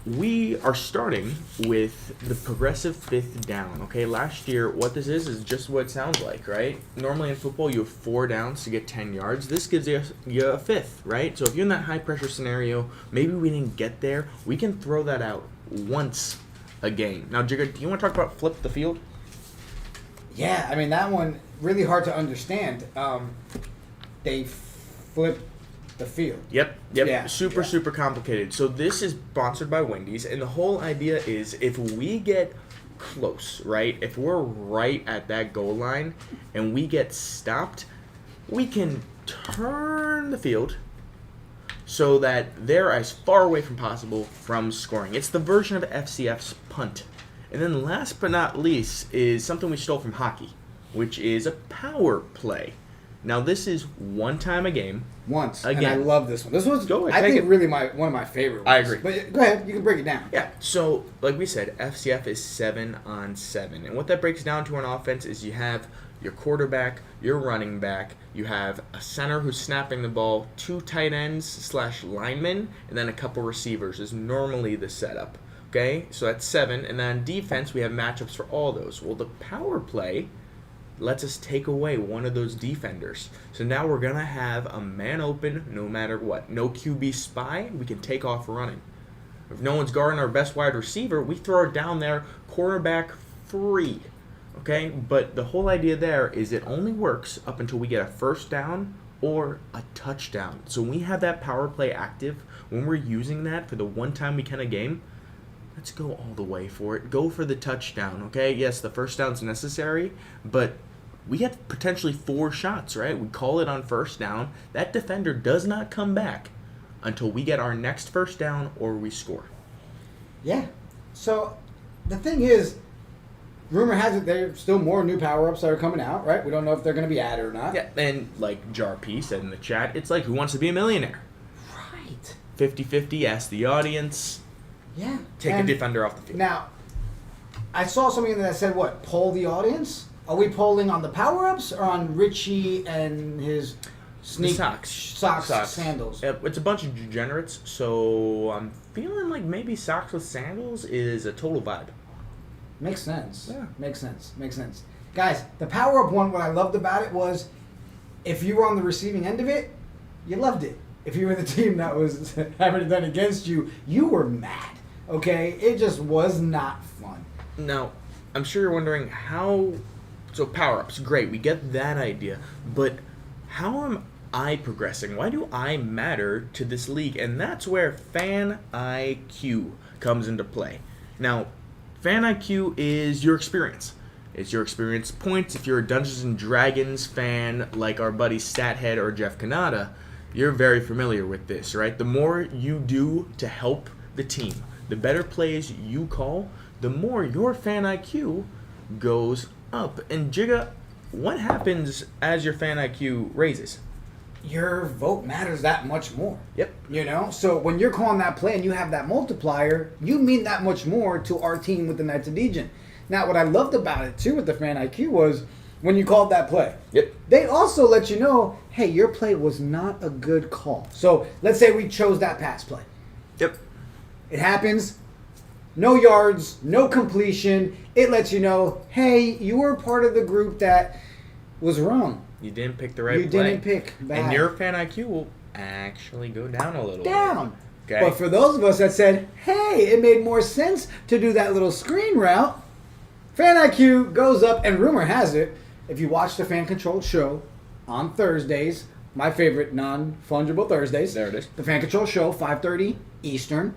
We are starting with the progressive fifth down, okay? Last year, what this is just what it sounds like, right? Normally in football, you have 4 downs to get 10 yards. This gives you a fifth, right? So if you're in that high-pressure scenario, maybe we didn't get there, we can throw that out once a game. Now, Jigga, do you want to talk about flip the field? Yeah, I mean, that one, really hard to understand. They flip the field. Yep. Yeah, super complicated. So this is sponsored by Wendy's, and the whole idea is if we get close, right? If we're right at that goal line and we get stopped, we can turn the field so that they're as far away from possible from scoring. It's the version of FCF's punt. And then last but not least is something we stole from hockey, which is a power play. Now this is one time a game. Once. Again. And I love this one. This one's, Go ahead, I take think, it. really one of my favorite ones. I agree. But go ahead. You can break it down. Yeah, so like we said, FCF is 7-on-7. And what that breaks down to an offense is you have your quarterback, your running back, you have a center who's snapping the ball, 2 tight ends / linemen, and then a couple receivers is normally the setup. Okay, so that's 7. And then on defense, we have matchups for all those. Well, the power play lets us take away one of those defenders. So now we're going to have a man open no matter what. No QB spy, we can take off running. If no one's guarding our best wide receiver, we throw it down there, quarterback free. Okay, but the whole idea there is it only works up until we get a first down or a touchdown. So when we have that power play active, when we're using that for the one time we can a game, let's go all the way for it. Go for the touchdown, okay? Yes, the first down's necessary, but we get potentially 4 shots, right? We call it on first down. That defender does not come back until we get our next first down or we score. Yeah. So the thing is, rumor has it there's still more new power-ups that are coming out, right? We don't know if they're going to be added or not. Yeah, and like Jar P said in the chat, it's like Who Wants to Be a Millionaire? Right. 50-50, ask the audience. Yeah. Take a defender off the field. Now, I saw something that said, what, poll the audience? Are we polling on the power-ups or on Richie and his sneak socks, sandals? Yeah, it's a bunch of degenerates, so I'm feeling like maybe socks with sandals is a total vibe. Makes sense. Yeah. Makes sense. Makes sense. Guys, the power-up one, what I loved about it was if you were on the receiving end of it, you loved it. If you were the team that was having it done against you, you were mad. Okay? It just was not fun. Now, I'm sure you're wondering how... So power-ups, great, we get that idea. But how am I progressing? Why do I matter to this league? And that's where Fan IQ comes into play. Now, Fan IQ is your experience. It's your experience points. If you're a Dungeons & Dragons fan like our buddy Stathead or Jeff Kanata, you're very familiar with this, right? The more you do to help the team, the better plays you call, the more your Fan IQ goes up. And Jigga, what happens as your Fan IQ raises? Your vote matters that much more. Yep. You know? So when you're calling that play and you have that multiplier, you mean that much more to our team with the Knights of Degen. Now, what I loved about it, too, with the Fan IQ was when you called that play. Yep. They also let you know, hey, your play was not a good call. So let's say we chose that pass play. Yep. It happens. No yards, no completion. It lets you know, hey, you were part of the group that was wrong. You didn't pick the right play. You didn't pick bad. And your Fan IQ will actually go down a little Down. bit. Okay. But for those of us that said, hey, it made more sense to do that little screen route, Fan IQ goes up, and rumor has it, if you watch the fan-controlled show on Thursdays, my favorite non-fungible Thursdays. There it is. The fan-controlled show, 5:30 Eastern.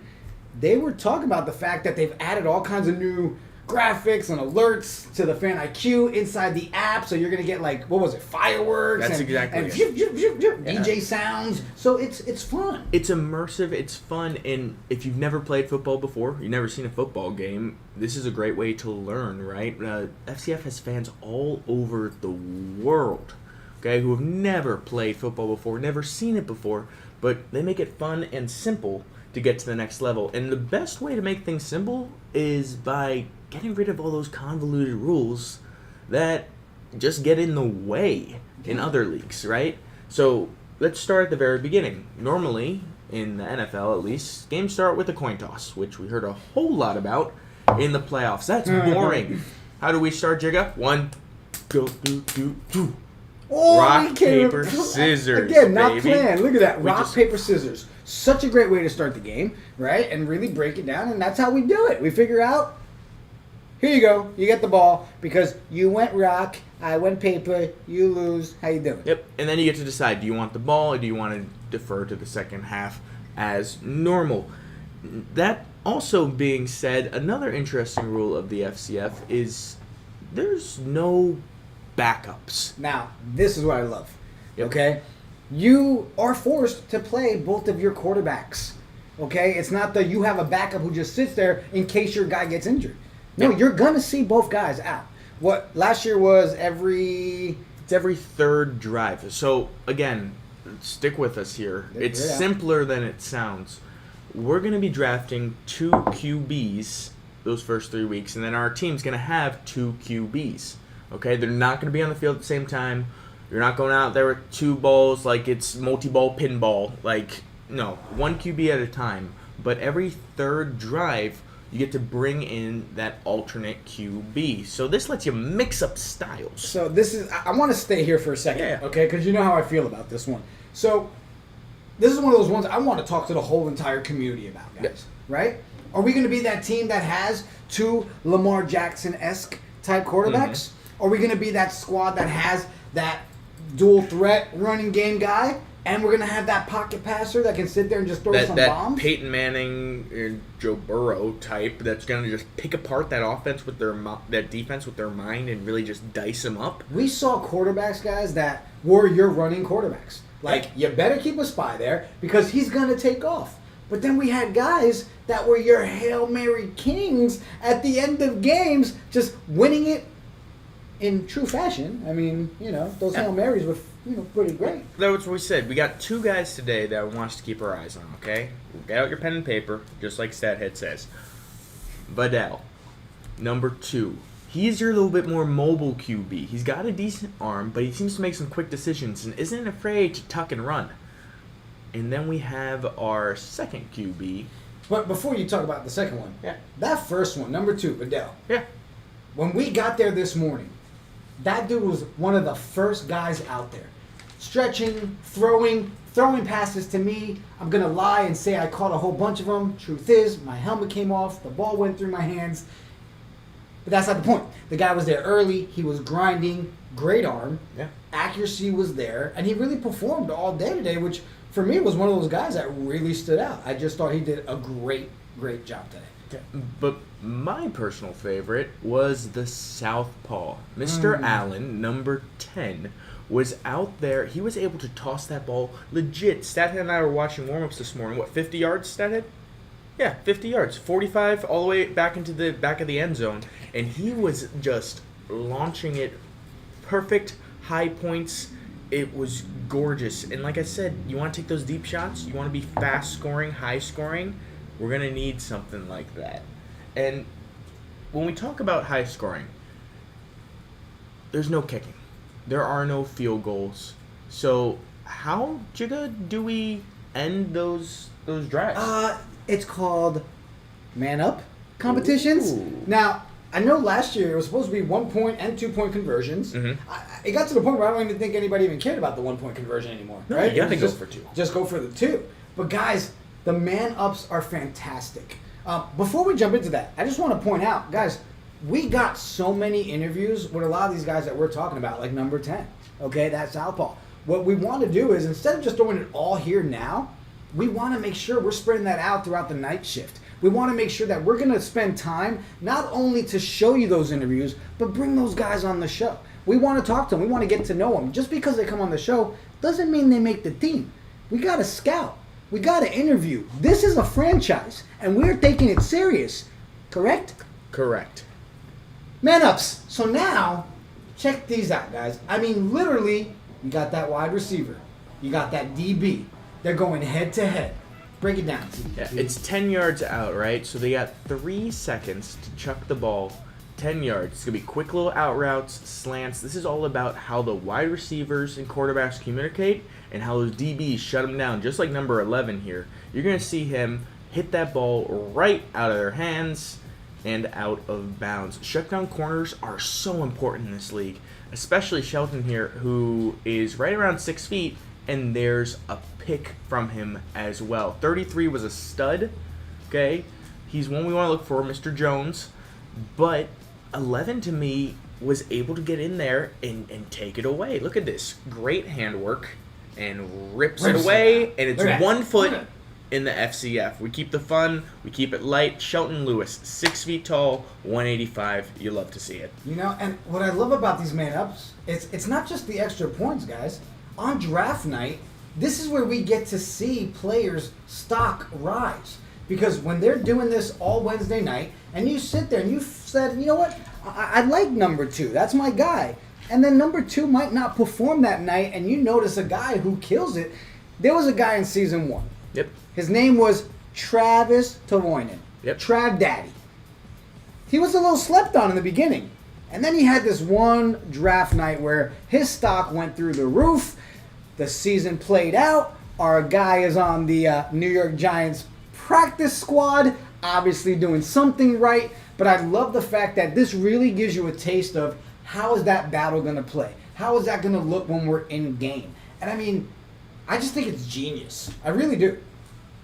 They were talking about the fact that they've added all kinds of new graphics and alerts to the Fan IQ inside the app, so you're gonna get like, what was it, fireworks? That's and, exactly and it. DJ sounds. So it's fun. It's immersive, it's fun, and if you've never played football before, you've never seen a football game, this is a great way to learn, right? FCF has fans all over the world, okay, who have never played football before, never seen it before, but they make it fun and simple to get to the next level. And the best way to make things simple is by getting rid of all those convoluted rules that just get in the way in other leagues, right? So let's start at the very beginning. Normally, in the NFL at least, games start with a coin toss, which we heard a whole lot about in the playoffs. That's boring. How do we start, Jigga? 1, go, do. Oh, rock, paper, scissors. Again, not baby. planned. Look at that. We Rock, just- paper, scissors. Such a great way to start the game, right? And really break it down, and that's how we do it. We figure out, here you go. You get the ball because you went rock, I went paper, you lose. How you doing? Yep, and then you get to decide, do you want the ball or do you want to defer to the second half as normal? That Also being said, another interesting rule of the FCF is there's no backups. Now, this is what I love. Okay? You are forced to play both of your quarterbacks. Okay? It's not that you have a backup who just sits there in case your guy gets injured. No, you're going to see both guys out. What last year was It's every third drive. So, again, stick with us here. It's simpler than it sounds. We're going to be drafting 2 QBs those first 3 weeks, and then our team's going to have 2 QBs. Okay? They're not going to be on the field at the same time. You're not going out there with 2 balls like it's multi-ball pinball. Like, no, 1 QB at a time. But every third drive, you get to bring in that alternate QB. So this lets you mix up styles. So this is, I want to stay here for a second, okay? Because you know how I feel about this one. So this is one of those ones I want to talk to the whole entire community about, guys. Right? Are we going to be that team that has 2 Lamar Jackson-esque type quarterbacks? Are we going to be that squad that has that dual threat running game guy? And we're going to have that pocket passer that can sit there and just throw some bombs? That Peyton Manning or Joe Burrow type that's going to just pick apart that offense with that defense with their mind and really just dice them up. We saw quarterbacks, guys, that were your running quarterbacks. Like, you better keep a spy there because he's going to take off. But then we had guys that were your Hail Mary kings at the end of games just winning it in true fashion. I mean, you know, those Hail Marys were pretty great. That's what we said. We got 2 guys today that I want us to keep our eyes on, okay? Get out your pen and paper, just like Stathead says. Vidal, number 2. He's your little bit more mobile QB. He's got a decent arm, but he seems to make some quick decisions and isn't afraid to tuck and run. And then we have our second QB. But before you talk about the second one, that first one, number 2, Vidal. Yeah. When we got there this morning, that dude was one of the first guys out there. Stretching, throwing passes to me. I'm going to lie and say I caught a whole bunch of them. Truth is, my helmet came off. The ball went through my hands. But that's not the point. The guy was there early. He was grinding. Great arm. Yeah. Accuracy was there. And he really performed all day today, which for me was one of those guys that really stood out. I just thought he did a great job today. But my personal favorite was the southpaw. Mr. Allen, number 10, was out there. He was able to toss that ball legit. Stathead and I were watching warm-ups this morning. What, 50 yards, Stathead? Yeah, 50 yards. 45 all the way back into the back of the end zone. And he was just launching it perfect, high points. It was gorgeous. And like I said, you want to take those deep shots? You want to be fast scoring, high scoring? We're going to need something like that. And when we talk about high scoring, there's no kicking. There are no field goals. So how, Jigga, do we end those drives? It's called man up competitions. Ooh. Now, I know last year it was supposed to be 1-point and 2-point conversions. It got to the point where I don't even think anybody even cared about the 1-point conversion anymore. No, right? you got to go for 2. Just go for the 2. But guys, the man ups are fantastic. Before we jump into that, I just want to point out, guys, we got so many interviews with a lot of these guys that we're talking about, like number 10. Okay, that's southpaw. What we want to do is, instead of just throwing it all here now, we want to make sure we're spreading that out throughout the night shift. We want to make sure that we're going to spend time not only to show you those interviews, but bring those guys on the show. We want to talk to them. We want to get to know them. Just because they come on the show doesn't mean they make the team. We got to scout. We got to interview. This is a franchise, and we're taking it serious. Correct? Correct. Man ups. So now, check these out, guys. I mean, literally, you got that wide receiver. You got that DB. They're going head to head. Break it down. Yeah, it's 10 yards out, right? So they got 3 seconds to chuck the ball 10 yards. It's going to be quick little out routes, slants. This is all about how the wide receivers and quarterbacks communicate and how those DBs shut them down. Just like number 11 here. You're going to see him hit that ball right out of their hands and out of bounds. Shutdown corners are so important in this league, especially Shelton here, who is right around 6 feet, and there's a pick from him as well. 33 was a stud, okay? He's one we want to look for, Mr. Jones. But 11, to me, was able to get in there and take it away. Look at this. Great handwork, and rips it away, and it's 1 foot in the FCF. We keep the fun, we keep it light. Shelton Lewis, 6 feet tall, 185. You love to see it. You know, and what I love about these man-ups, it's not just the extra points, guys. On draft night, this is where we get to see players' stock rise. Because when they're doing this all Wednesday night, and you sit there and you said, you know what, I like number 2. That's my guy. And then number 2 might not perform that night, and you notice a guy who kills it. There was a guy in season 1. Yep. His name was Travis Tavoinen. Yep. Trav Daddy. He was a little slept on in the beginning. And then he had this one draft night where his stock went through the roof. The season played out. Our guy is on the New York Giants practice squad, obviously doing something right. But I love the fact that this really gives you a taste of how is that battle going to play? How is that going to look when we're in game? And I mean, I just think it's genius. I really do.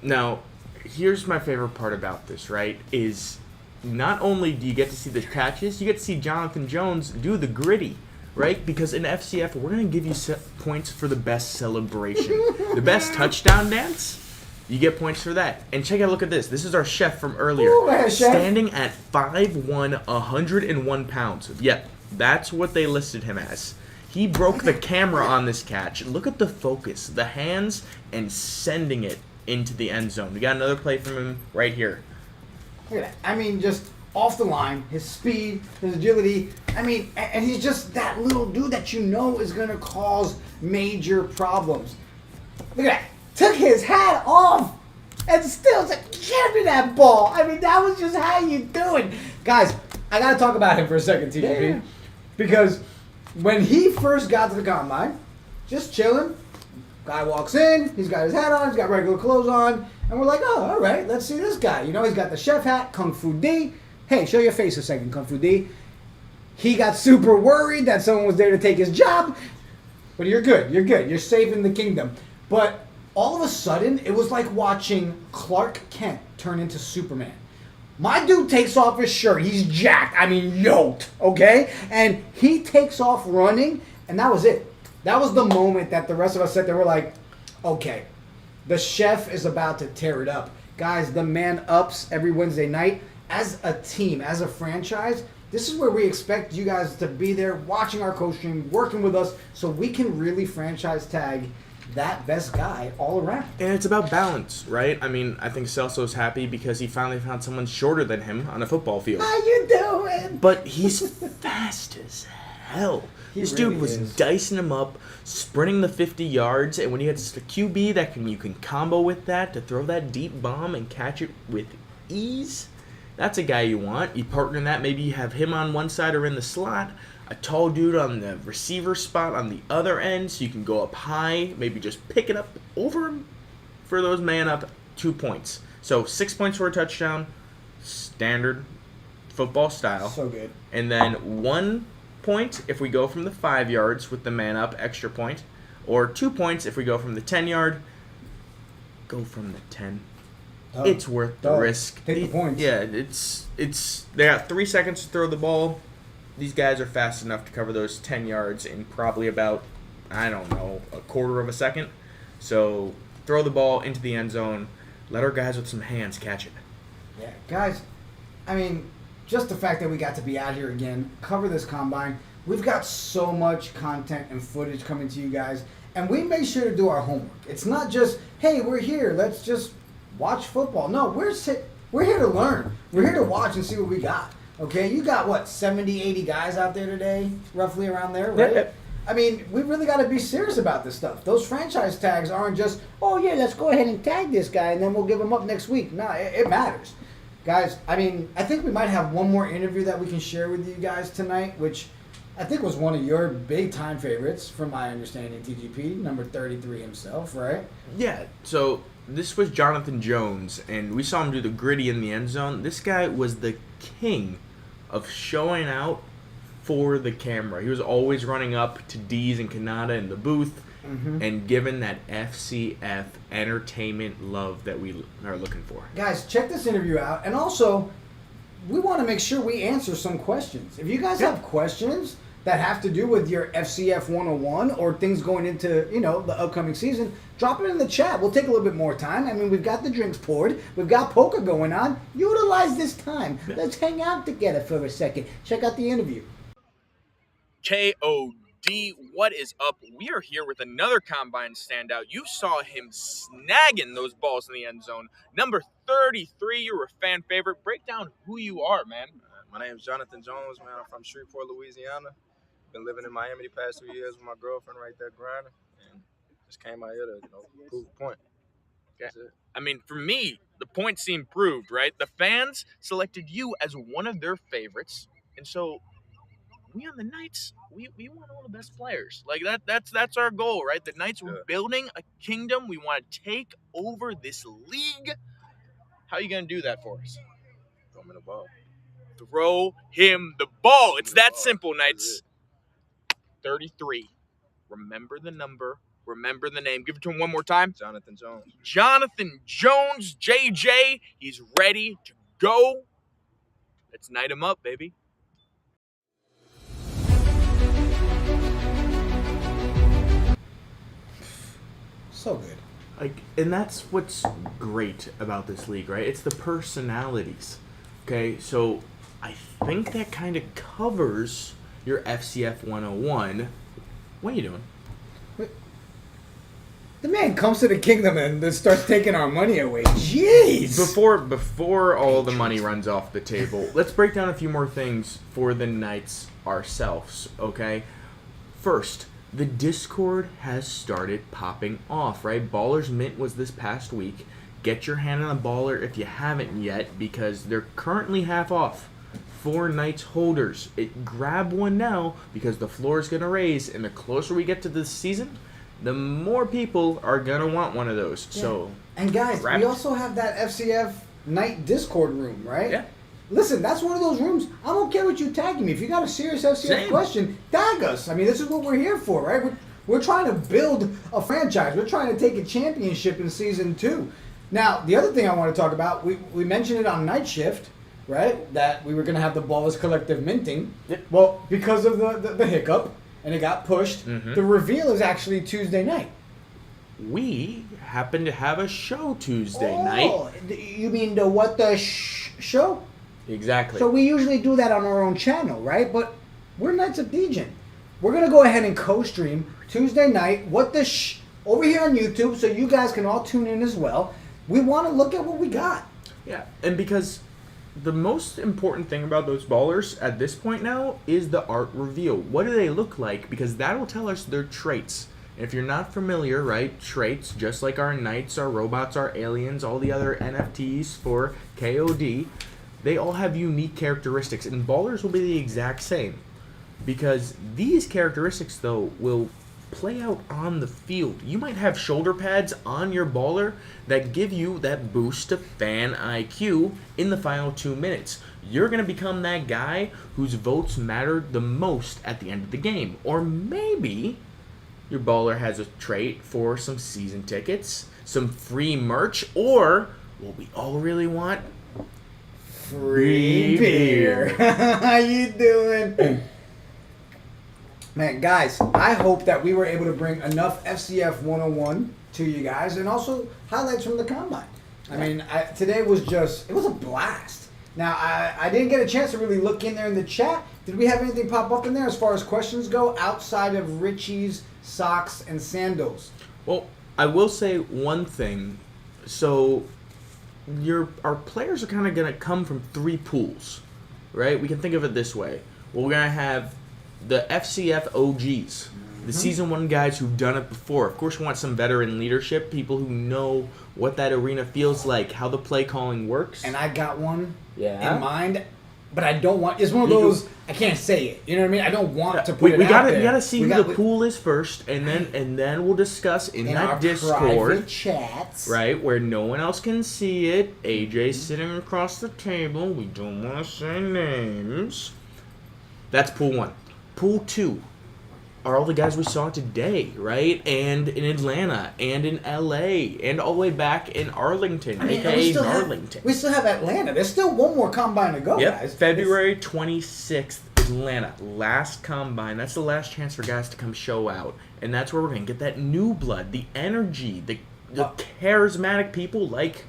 Now, here's my favorite part about this, right, is not only do you get to see the catches, you get to see Jonathan Jones do the gritty, right? Because in FCF, we're going to give you points for the best celebration. The best touchdown dance, you get points for that. And check out, look at this. This is our chef from earlier. Ooh, chef. Standing at 5'1", 101 pounds. Yep, that's what they listed him as. He broke the camera on this catch. Look at the focus, the hands, and sending it into the end zone. We got another play from him right here. Look at that. I mean, just off the line, his speed, his agility. I mean, and he's just that little dude that you know is going to cause major problems. Look at that. Took his hat off and still said, give me that ball. I mean, that was just how you do it. Guys, I got to talk about him for a second, TGP. Yeah. Because when he first got to the combine, just chilling, guy walks in, he's got his hat on, he's got regular clothes on, and we're like, oh, all right, let's see this guy. You know, he's got the chef hat, Kung Fu D. Hey, show your face a second, Kung Fu D. He got super worried that someone was there to take his job, but you're good, you're safe in the kingdom. But all of a sudden, it was like watching Clark Kent turn into Superman. My dude takes off his shirt, he's jacked, I mean yoked, okay? And he takes off running, and that was it. That was the moment that the rest of us sat there, we're like, okay, the chef is about to tear it up. Guys, the man ups every Wednesday night. As a team, as a franchise, this is where we expect you guys to be there, watching our coach stream, working with us, so we can really franchise tag that best guy all around. And it's about balance, right? I mean, I think Celso's happy because he finally found someone shorter than him on a football field. How you doing? But he's fast as hell. This really dude was is. dicing him up, sprinting the 50 yards, and when you get the QB that you can combo with that to throw that deep bomb and catch it with ease, that's a guy you want. You partner that, maybe you have him on one side or in the slot, a tall dude on the receiver spot on the other end, so you can go up high, maybe just pick it up over him for those man up 2 points. So 6 points for a touchdown, standard football style. So good. And then 1 point if we go from the 5 yards with the man up, extra point, or 2 points if we go from the 10 yard. Go from the 10. It's worth the risk. Take the points. Yeah, it's they got 3 seconds to throw the ball. These guys are fast enough to cover those 10 yards in probably about, I don't know, a quarter of a second. So throw the ball into the end zone. Let our guys with some hands catch it. Yeah, guys, I mean, just the fact that we got to be out here again, cover this combine, we've got so much content and footage coming to you guys, and we make sure to do our homework. It's not just, hey, we're here, let's just watch football. No, we're here to learn. We're here to watch and see what we got. Okay, you got, what, 70, 80 guys out there today, roughly around there, right? Yep. I mean, we really got to be serious about this stuff. Those franchise tags aren't just, oh, yeah, let's go ahead and tag this guy, and then we'll give him up next week. No, it matters. Guys, I mean, I think we might have one more interview that we can share with you guys tonight, which I think was one of your big-time favorites, from my understanding, TGP, number 33 himself, right? Yeah, so this was Jonathan Jones, and we saw him do the gritty in the end zone. This guy was the king of showing out for the camera. He was always running up to Dees and Kanata in the booth and giving that FCF entertainment love that we are looking for. Guys, check this interview out. And also, we want to make sure we answer some questions. If you guys have questions, that have to do with your FCF 101 or things going into, you know, the upcoming season, drop it in the chat. We'll take a little bit more time. I mean, we've got the drinks poured. We've got poker going on. Utilize this time. Let's hang out together for a second. Check out the interview. KOD, what is up? We are here with another Combine standout. You saw him snagging those balls in the end zone. Number 33, you're a fan favorite. Break down who you are, man. My name is Jonathan Jones, man. I'm from Shreveport, Louisiana. Been living in Miami the past 2 years with my girlfriend right there grinding. And just came out here to, prove a point. That's it. I mean, for me, the point seemed proved, right? The fans selected you as one of their favorites. And so we on the Knights, we want all the best players. Like that's our goal, right? The Knights, we're building a kingdom. We want to take over this league. How are you going to do that for us? Throw me the ball. Throw him the ball. It's that simple, Knights. 33. Remember the number. Remember the name. Give it to him one more time. Jonathan Jones. Jonathan Jones, JJ. He's ready to go. Let's night him up, baby. So good. And that's what's great about this league, right? It's the personalities. Okay, so I think that kind of covers your FCF 101. What are you doing? The man comes to the kingdom and then starts taking our money away. Jeez! Before all the money runs off the table, let's break down a few more things for the Knights ourselves, okay? First, the Discord has started popping off, right? Ballers Mint was this past week. Get your hand on a baller if you haven't yet, because they're currently half off for Knights holders. Grab one now, because the floor is going to raise, and the closer we get to this season, the more people are going to want one of those. Yeah. So, and guys, we also have that FCF Knight Discord room, right? Yeah. Listen, that's one of those rooms. I don't care what you tagging me. If you got a serious FCF question, tag us. I mean, this is what we're here for, right? We're trying to build a franchise. We're trying to take a championship in Season 2. Now, the other thing I want to talk about, we mentioned it on Night Shift, right? That we were going to have the Ballers Collective minting. Well, because of the hiccup, and it got pushed, the reveal is actually Tuesday night. We happen to have a show Tuesday night. You mean the show? Exactly. So we usually do that on our own channel, right? But we're Knights of Degen. We're going to go ahead and co-stream Tuesday night over here on YouTube, so you guys can all tune in as well. We want to look at what we got. Yeah, and because the most important thing about those ballers at this point now is the art reveal. What do they look like? Because that'll tell us their traits. And if you're not familiar, right, traits, just like our Knights, our robots, our aliens, all the other NFTs for KOD, they all have unique characteristics, and ballers will be the exact same. Because these characteristics, though, will play out on the field. You might have shoulder pads on your baller that give you that boost of fan IQ in the final 2 minutes. You're going to become that guy whose votes matter the most at the end of the game. Or maybe your baller has a trait for some season tickets, some free merch, or what we all really want, free beer. How you doing? Man, guys, I hope that we were able to bring enough FCF 101 to you guys, and also highlights from the Combine. I mean, today was it was a blast. Now, I didn't get a chance to really look in there in the chat. Did we have anything pop up in there as far as questions go, outside of Richie's socks and sandals? Well, I will say one thing. So, our players are kind of going to come from 3 pools, right? We can think of it this way. We're going to have the FCF OGs, the Season 1 guys who've done it before. Of course, we want some veteran leadership, people who know what that arena feels like, how the play calling works. And I got one in mind, but I don't want... It's one of those... I can't say it. You know what I mean? I don't want to put it out there. We got to see who the pool is first, and then we'll discuss in that our Discord. Private chats. Right, where no one else can see it. AJ's sitting across the table. We don't want to say names. That's pool 1. Pool 2 are all the guys we saw today, right? And in Atlanta, and in LA, and all the way back in Arlington, aka Arlington. We still have Atlanta. There's still one more Combine to go, guys. February 26th is Atlanta, last combine. That's the last chance for guys to come show out. And that's where we're going to get that new blood, the energy, the charismatic people like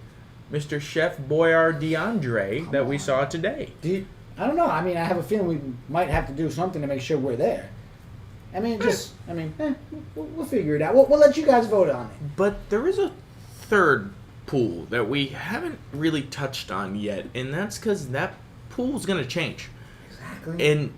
Mr. Chef Boyar DeAndre that we saw today. I don't know. I mean, I have a feeling we might have to do something to make sure we're there. I mean, we'll figure it out. We'll let you guys vote on it. But there is a third pool that we haven't really touched on yet, and that's because that pool's going to change. Exactly. And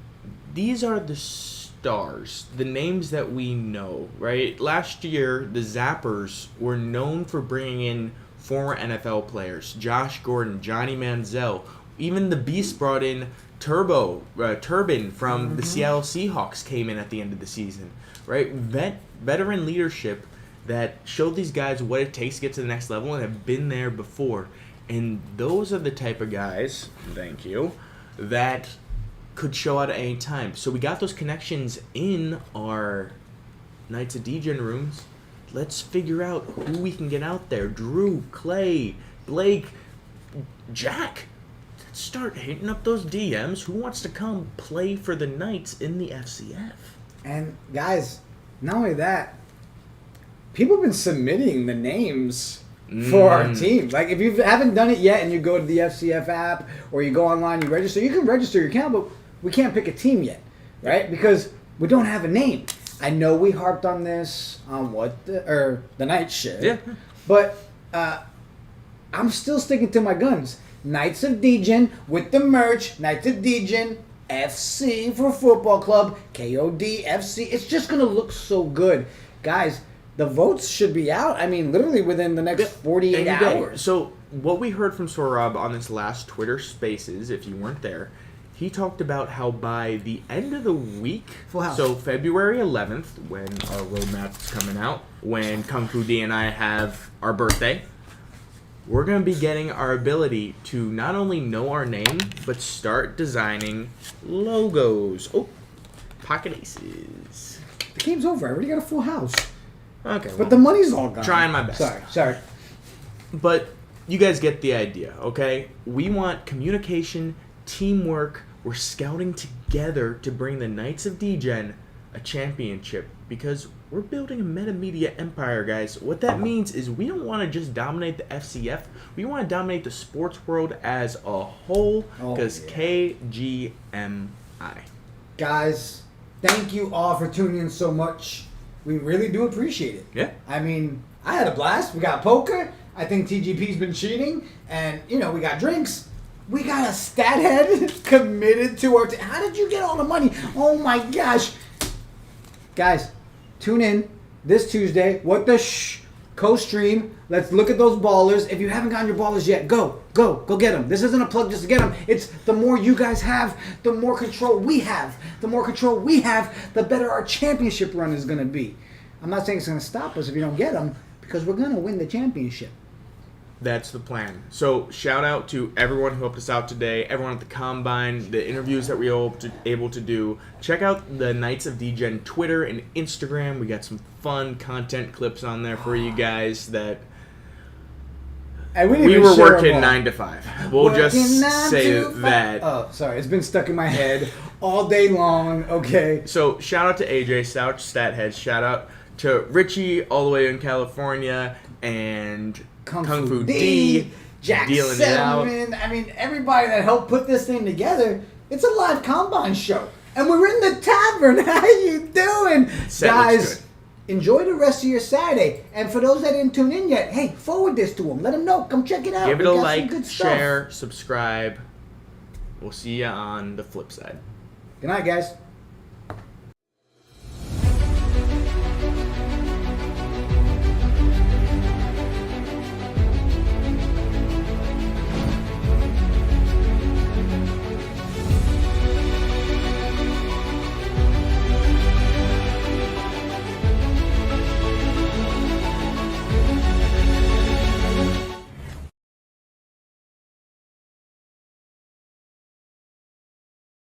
these are the stars, the names that we know, right? Last year, the Zappers were known for bringing in former NFL players. Josh Gordon, Johnny Manziel. Even the Beast brought in Turbin from the Seattle Seahawks came in at the end of the season, right? Veteran leadership that showed these guys what it takes to get to the next level and have been there before. And those are the type of guys, thank you, that could show out at any time. So we got those connections in our Knights of Degen rooms. Let's figure out who we can get out there. Drew, Clay, Blake, Jack. Let's start hitting up those DMs. Who wants to come play for the Knights in the FCF? And guys, not only that, people have been submitting the names for our team. Like, if you haven't done it yet and you go to the FCF app or you go online, you register, you can register your account, but we can't pick a team yet, right? Because we don't have a name. I know we harped on this on the Knights shit. Yeah. But I'm still sticking to my guns. Knights of Degen with the merch, Knights of Degen, FC for football club, KOD, FC. It's just going to look so good. Guys, the votes should be out, I mean, literally within the next 48 hours. So what we heard from Sorab on this last Twitter Spaces, if you weren't there, he talked about how by the end of the week, so February 11th, when our roadmap's coming out, when Kung Fu D and I have our birthday, we're going to be getting our ability to not only know our name, but start designing logos. Oh, pocket aces. The game's over. I already got a full house. Okay. But the money's all gone. Trying my best. Sorry. But you guys get the idea, okay? We want communication, teamwork. We're scouting together to bring the Knights of Degen a championship because we're building a meta-media empire, guys. What that means is we don't want to just dominate the FCF. We want to dominate the sports world as a whole because KGMI. Guys, thank you all for tuning in so much. We really do appreciate it. Yeah. I mean, I had a blast. We got poker. I think TGP's been cheating. And, we got drinks. We got a stat head committed to our team. How did you get all the money? Oh, my gosh. Guys, tune in this Tuesday. What the co-stream. Let's look at those ballers. If you haven't gotten your ballers yet, go get them. This isn't a plug just to get them. It's the more you guys have, the more control we have. The more control we have, the better our championship run is going to be. I'm not saying it's going to stop us if you don't get them, because we're going to win the championship. That's the plan. So shout out to everyone who helped us out today, everyone at the Combine, the interviews that we were able to do. Check out the Knights of Degen Twitter and Instagram. We got some fun content clips on there for you guys that we were working 9 to 5. We'll just say that. Oh, sorry. It's been stuck in my head all day long. Okay. So shout out to AJ, Stout Stathead. Shout out to Richie all the way in California and Kung Fu D, Jack dealing it out. I mean, everybody that helped put this thing together. It's a live Combine show. And we're in the tavern. How you doing? Guys, enjoy the rest of your Saturday. And for those that didn't tune in yet, hey, forward this to them. Let them know. Come check it out. Give it a like, share, subscribe. We'll see you on the flip side. Good night, guys.